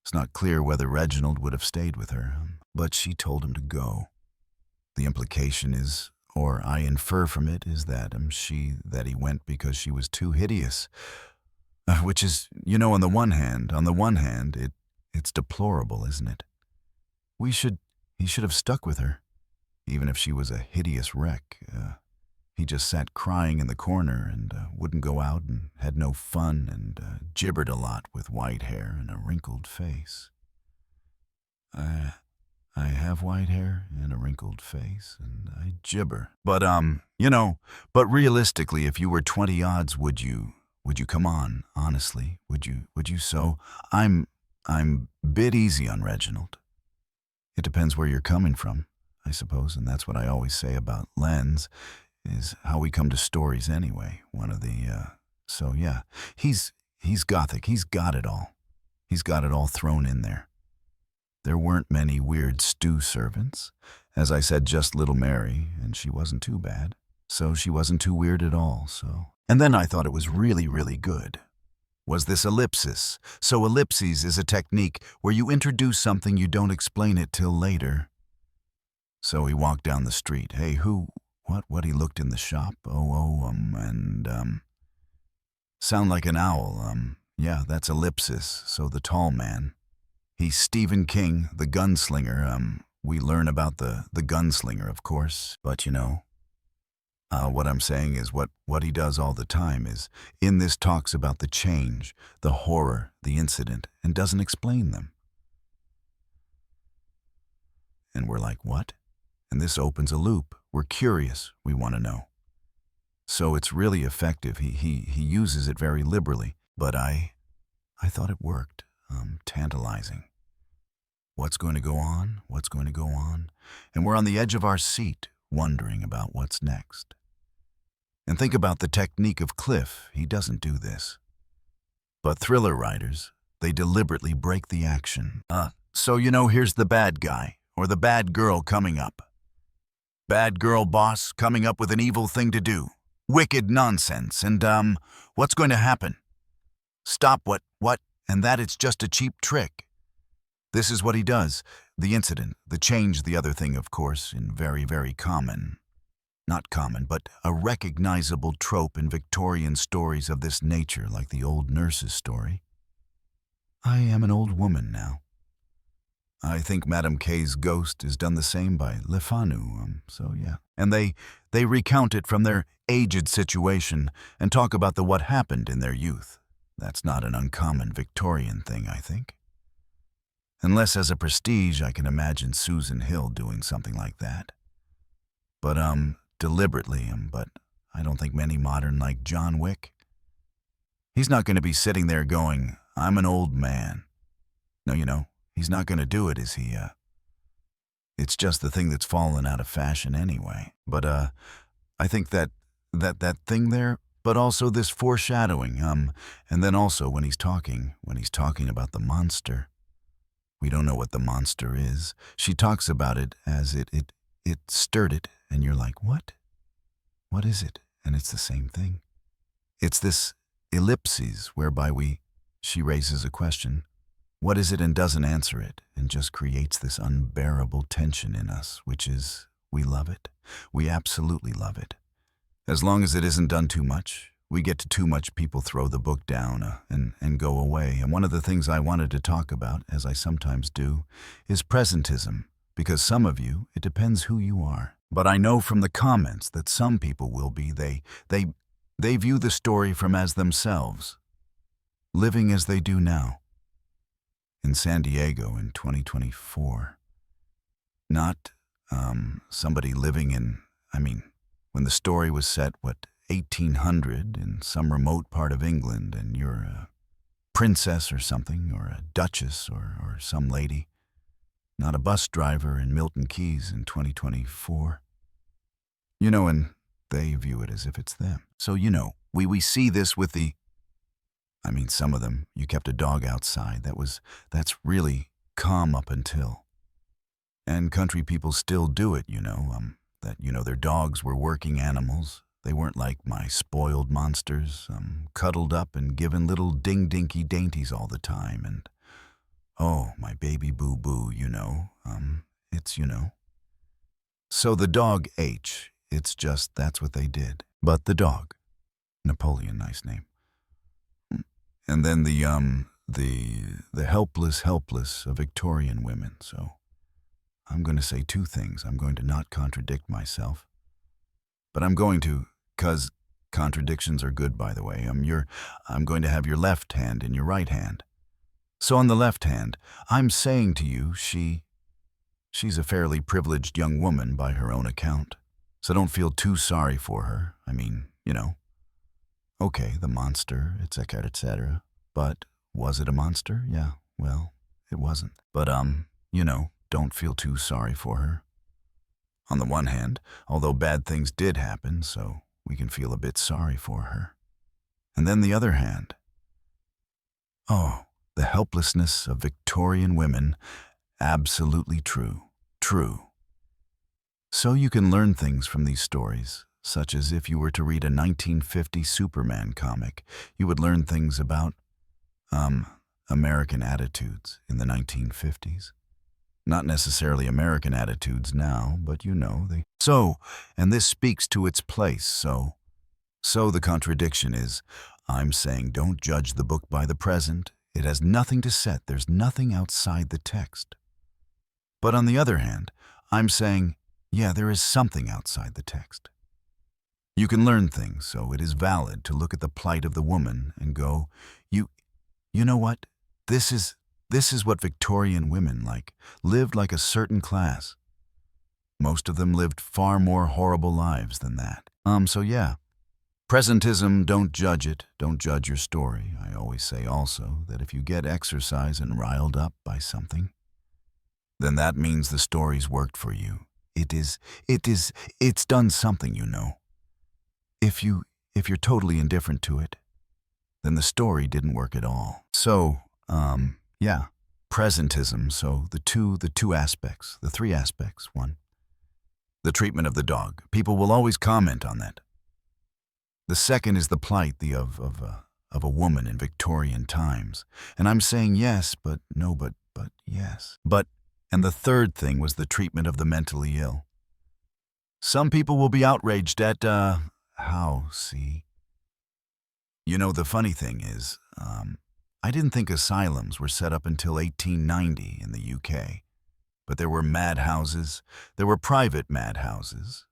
It's not clear whether Reginald would have stayed with her, but she told him to go. The implication is, or I infer from it, is that he went because she was too hideous. Which is, you know, on the one hand, it's deplorable, isn't it? He should have stuck with her, even if she was a hideous wreck. He just sat crying in the corner and wouldn't go out and had no fun and gibbered a lot with white hair and a wrinkled face. I have white hair and a wrinkled face, and I gibber. But, but realistically, if you were 20 odds, would you come on, honestly? Would you? So I'm bit easy on Reginald. It depends where you're coming from, I suppose, and that's what I always say about lens, is how we come to stories anyway. So yeah, he's gothic, he's got it all. He's got it all thrown in there. There weren't many weird stew servants. As I said, just little Mary, and she wasn't too bad. So she wasn't too weird at all, so. And then I thought it was really, really good. Was this ellipsis? So ellipses is a technique where you introduce something, you don't explain it till later. So he walked down the street. Hey, who? What? He looked in the shop. Sound like an owl. Yeah, that's ellipsis. So the tall man. He's Stephen King, the gunslinger. We learn about the gunslinger, of course, but you know. What I'm saying is what he does all the time is, in this talks about the change, the horror, the incident, and doesn't explain them. And we're like, what? And this opens a loop. We're curious. We want to know. So it's really effective. He uses it very liberally. But I thought it worked. Tantalizing. What's going to go on? What's going to go on? And we're on the edge of our seat, wondering about what's next. And think about the technique of Cliff. He doesn't do this. But thriller writers, they deliberately break the action. So you know, here's the bad guy, or the bad girl coming up. Bad girl boss coming up with an evil thing to do. Wicked nonsense. And, what's going to happen? Stop what? And that it's just a cheap trick. This is what he does. The incident, the change, the other thing, of course, in very, very common. Not common, but a recognizable trope in Victorian stories of this nature, like the old nurse's story. I am an old woman now. I think Madame K's ghost is done the same by Le Fanu, so yeah. And they recount it from their aged situation and talk about what happened in their youth. That's not an uncommon Victorian thing, I think. Unless as a prestige, I can imagine Susan Hill doing something like that. But, deliberately, but I don't think many modern like John Wick. He's not going to be sitting there going, I'm an old man. No, he's not going to do it, is he? It's just the thing that's fallen out of fashion anyway. But, I think that thing there, but also this foreshadowing, and then also when he's talking about the monster. We don't know what the monster is. She talks about it as it stirred it, and you're like, what? What is it? And it's the same thing. It's this ellipses whereby she raises a question. What is it, and doesn't answer it, and just creates this unbearable tension in us, which is, we love it. We absolutely love it. As long as it isn't done too much, we get to too much, people throw the book down and go away. And one of the things I wanted to talk about, as I sometimes do, is presentism. Because some of you, it depends who you are. But I know from the comments that some people will be, they view the story from as themselves, living as they do now. In San Diego in 2024. Not somebody living in, when the story was set, 1800 in some remote part of England, and you're a princess or something, or a duchess or some lady. Not a bus driver in Milton Keyes in 2024. And they view it as if it's them. So, we see this with some of them, you kept a dog outside. That's really calm up until. And country people still do it, their dogs were working animals. They weren't like my spoiled monsters, cuddled up and given little ding-dinky dainties all the time. And, oh, my baby boo-boo, it's. So the dog H, it's just that's what they did. But the dog, Napoleon, nice name. And then the helpless of Victorian women. So I'm going to say two things. I'm going to not contradict myself. But I'm going to, 'cause contradictions are good, by the way. I'm going to have your left hand in your right hand. So on the left hand, I'm saying to you, she's a fairly privileged young woman by her own account. So don't feel too sorry for her. Okay, the monster, etc., etc. But was it a monster? Yeah, well, it wasn't. But, don't feel too sorry for her. On the one hand, although bad things did happen, so we can feel a bit sorry for her. And then the other hand. Oh, the helplessness of Victorian women, absolutely true. True. So you can learn things from these stories, such as if you were to read a 1950 Superman comic, you would learn things about, American attitudes in the 1950s. Not necessarily American attitudes now, but they. So, and this speaks to its place, so the contradiction is, I'm saying don't judge the book by the present. It has nothing to set, there's nothing outside the text. But on the other hand, I'm saying, yeah, there is something outside the text. You can learn things, so it is valid to look at the plight of the woman and go, you know what? This is what Victorian women lived like a certain class. Most of them lived far more horrible lives than that. So yeah. Presentism, don't judge it. Don't judge your story. I always say also that if you get exercise and riled up by something, then that means the story's worked for you. It's done something, If you're totally indifferent to it, then the story didn't work at all. So, yeah, presentism. So the two aspects, the three aspects. One, the treatment of the dog. People will always comment on that. The second is the plight of a woman in Victorian times. And I'm saying yes, but no, but yes. And the third thing was the treatment of the mentally ill. Some people will be outraged at, how, see? The funny thing is, I didn't think asylums were set up until 1890 in the UK. But there were madhouses, there were private madhouses,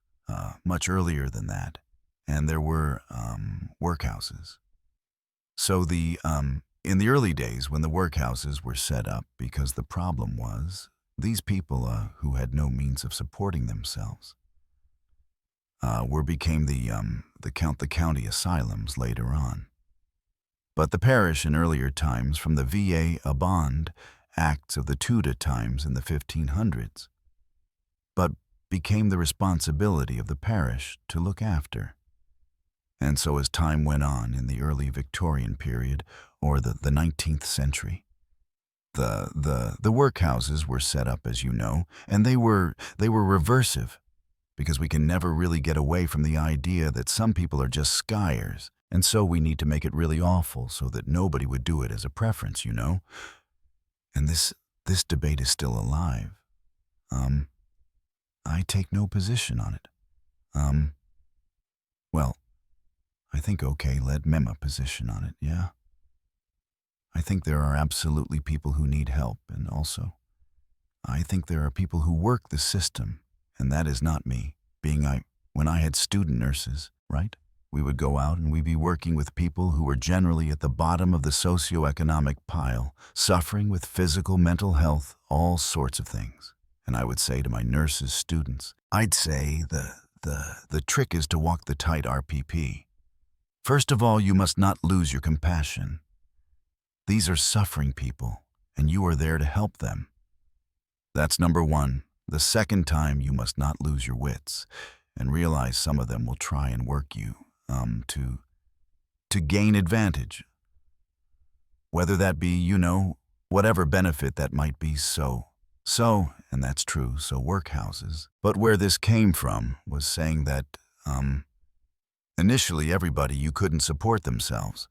much earlier than that. And there were, workhouses. So the In the early days when the workhouses were set up, because the problem was these people who had no means of supporting themselves became the county asylums later on. But the parish in earlier times, from the VA Abond Acts of the Tudor times in the 1500s, but became the responsibility of the parish to look after. And so as time went on in the early Victorian period, or the 19th century, the workhouses were set up, as you know, and they were reversive, because we can never really get away from the idea that some people are just skiers, and so we need to make it really awful so that nobody would do it as a preference, you know? And this debate is still alive. I take no position on it. Well, I think okay, let Mema position on it, yeah? I think there are absolutely people who need help, and also, I think there are people who work the system, and that is not me, when I had student nurses, right? We would go out and we'd be working with people who were generally at the bottom of the socioeconomic pile, suffering with physical, mental health, all sorts of things. And I would say to my nurses' students, I'd say the trick is to walk the tight RPP. First of all, you must not lose your compassion. These are suffering people, and you are there to help them. That's number one. The second time, you must not lose your wits, and realize some of them will try and work you to gain advantage. Whether that be, you know, whatever benefit that might be, so, and that's true, so workhouses. But where this came from was saying that, initially everybody you couldn't support themselves.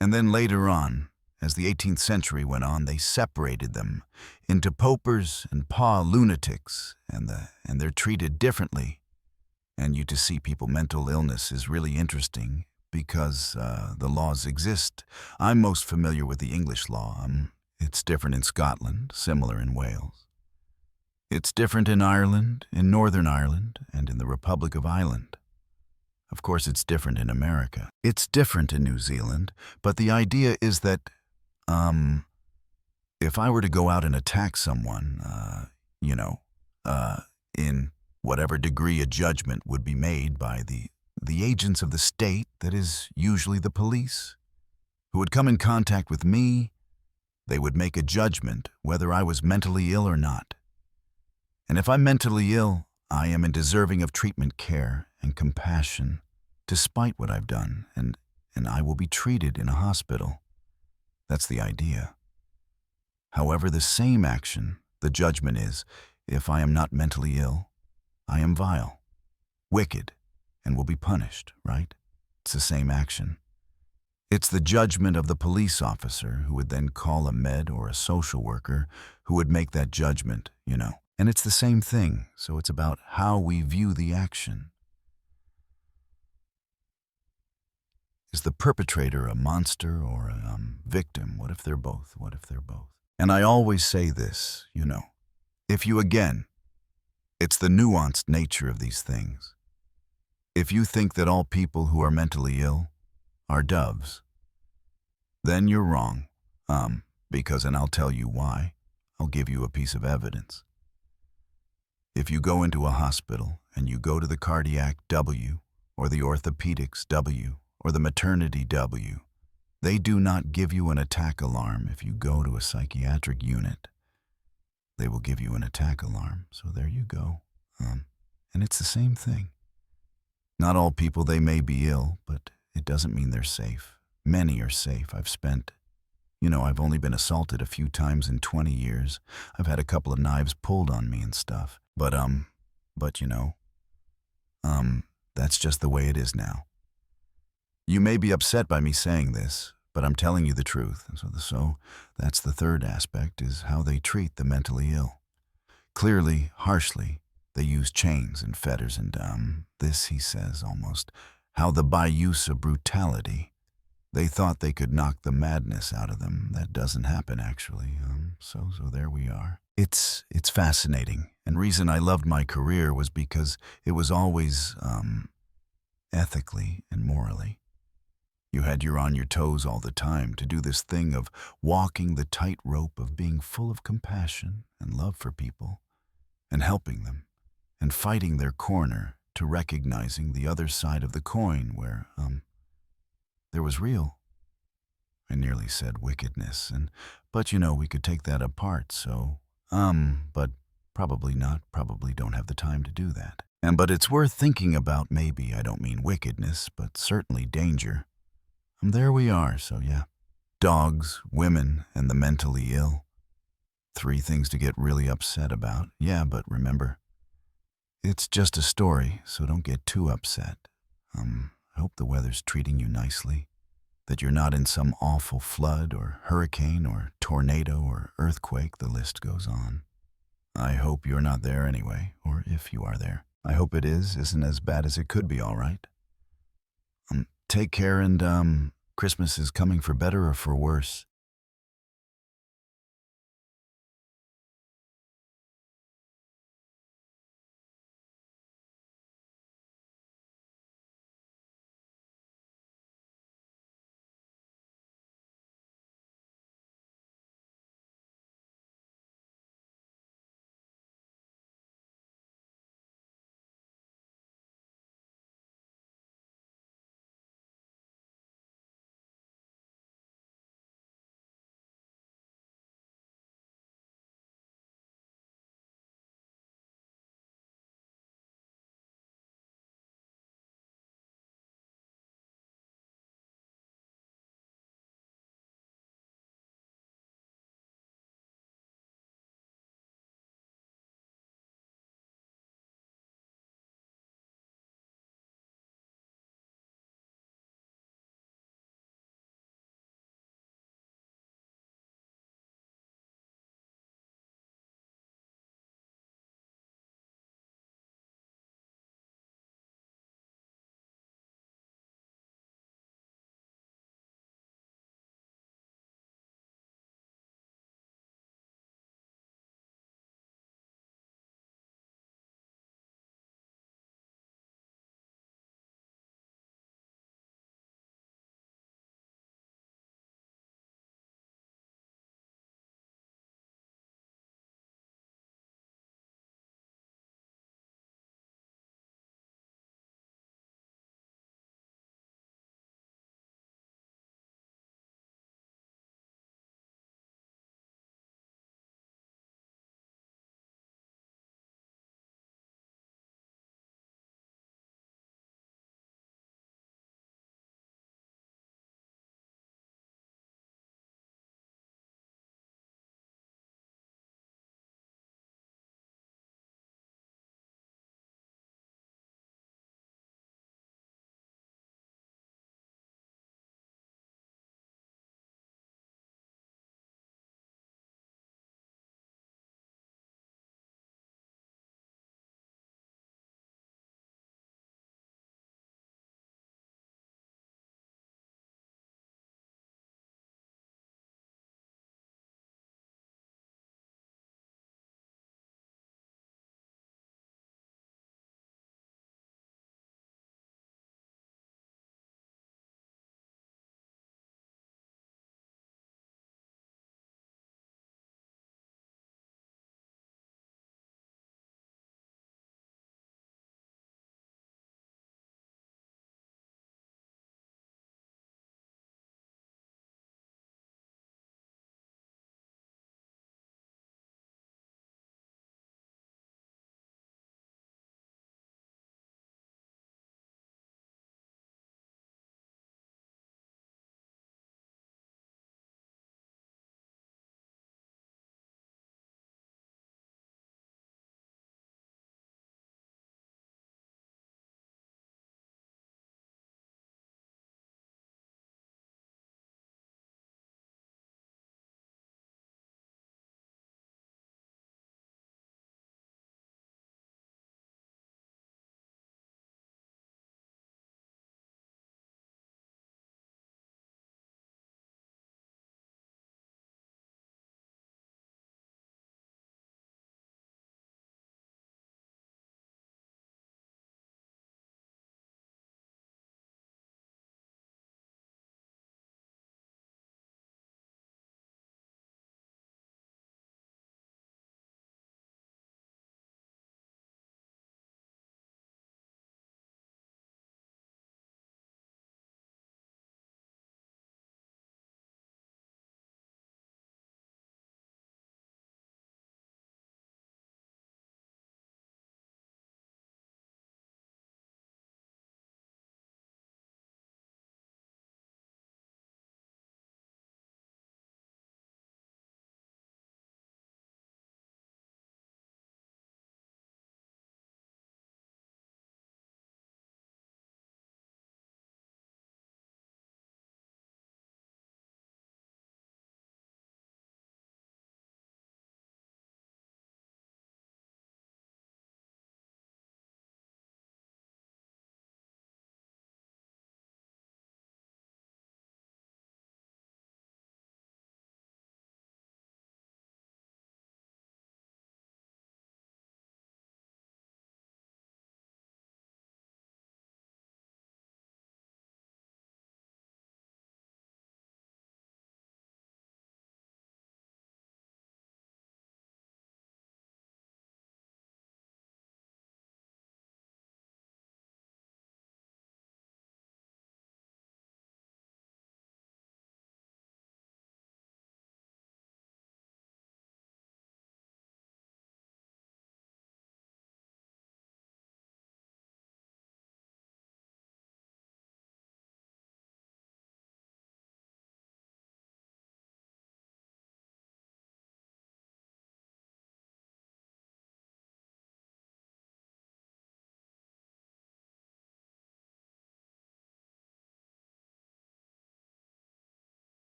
And then later on, as the 18th century went on, they separated them into popers and lunatics, and they're treated differently. And to see people mental illness is really interesting because the laws exist. I'm most familiar with the English law. It's different in Scotland, similar in Wales. It's different in Ireland, in Northern Ireland, and in the Republic of Ireland. Of course, it's different in America. It's different in New Zealand, but the idea is that if I were to go out and attack someone, in whatever degree a judgment would be made by the agents of the state, that is usually the police, who would come in contact with me, they would make a judgment whether I was mentally ill or not. And if I'm mentally ill, I am deserving of treatment, care, and compassion, despite what I've done, and I will be treated in a hospital. That's the idea. However, the same action, the judgment is, if I am not mentally ill, I am vile, wicked, and will be punished, right? It's the same action. It's the judgment of the police officer who would then call a med or a social worker who would make that judgment, you know. And it's the same thing, so it's about how we view the action. Is the perpetrator a monster or a victim? What if they're both? What if they're both? And I always say this, you know, it's the nuanced nature of these things. If you think that all people who are mentally ill are doves, then you're wrong, because, and I'll tell you why, I'll give you a piece of evidence. If you go into a hospital and you go to the cardiac W, or the orthopedics W, or the maternity W, they do not give you an attack alarm. If you go to a psychiatric unit, they will give you an attack alarm. So there you go. And it's the same thing. Not all people, they may be ill, but it doesn't mean they're safe. Many are safe. I've only been assaulted a few times in 20 years. I've had a couple of knives pulled on me and stuff. But that's just the way it is now. You may be upset by me saying this, but I'm telling you the truth. So that's the third aspect, is how they treat the mentally ill. Clearly, harshly, they use chains and fetters and, this, he says, almost, how by use of brutality, they thought they could knock the madness out of them. That doesn't happen, actually. So there we are. It's fascinating. And reason I loved my career was because it was always, ethically and morally. You had you on your toes all the time to do this thing of walking the tightrope of being full of compassion and love for people, and helping them, and fighting their corner to recognizing the other side of the coin where, there was real. I nearly said wickedness, but we could take that apart, so, but probably not, probably don't have the time to do that. But it's worth thinking about. Maybe I don't mean wickedness, but certainly danger. There we are, so yeah. Dogs, women, and the mentally ill. 3 things to get really upset about. Yeah, but remember, it's just a story, so don't get too upset. I hope the weather's treating you nicely, that you're not in some awful flood or hurricane or tornado or earthquake, the list goes on. I hope you're not there anyway, or if you are there. I hope it isn't as bad as it could be, all right? Take care, and Christmas is coming for better or for worse.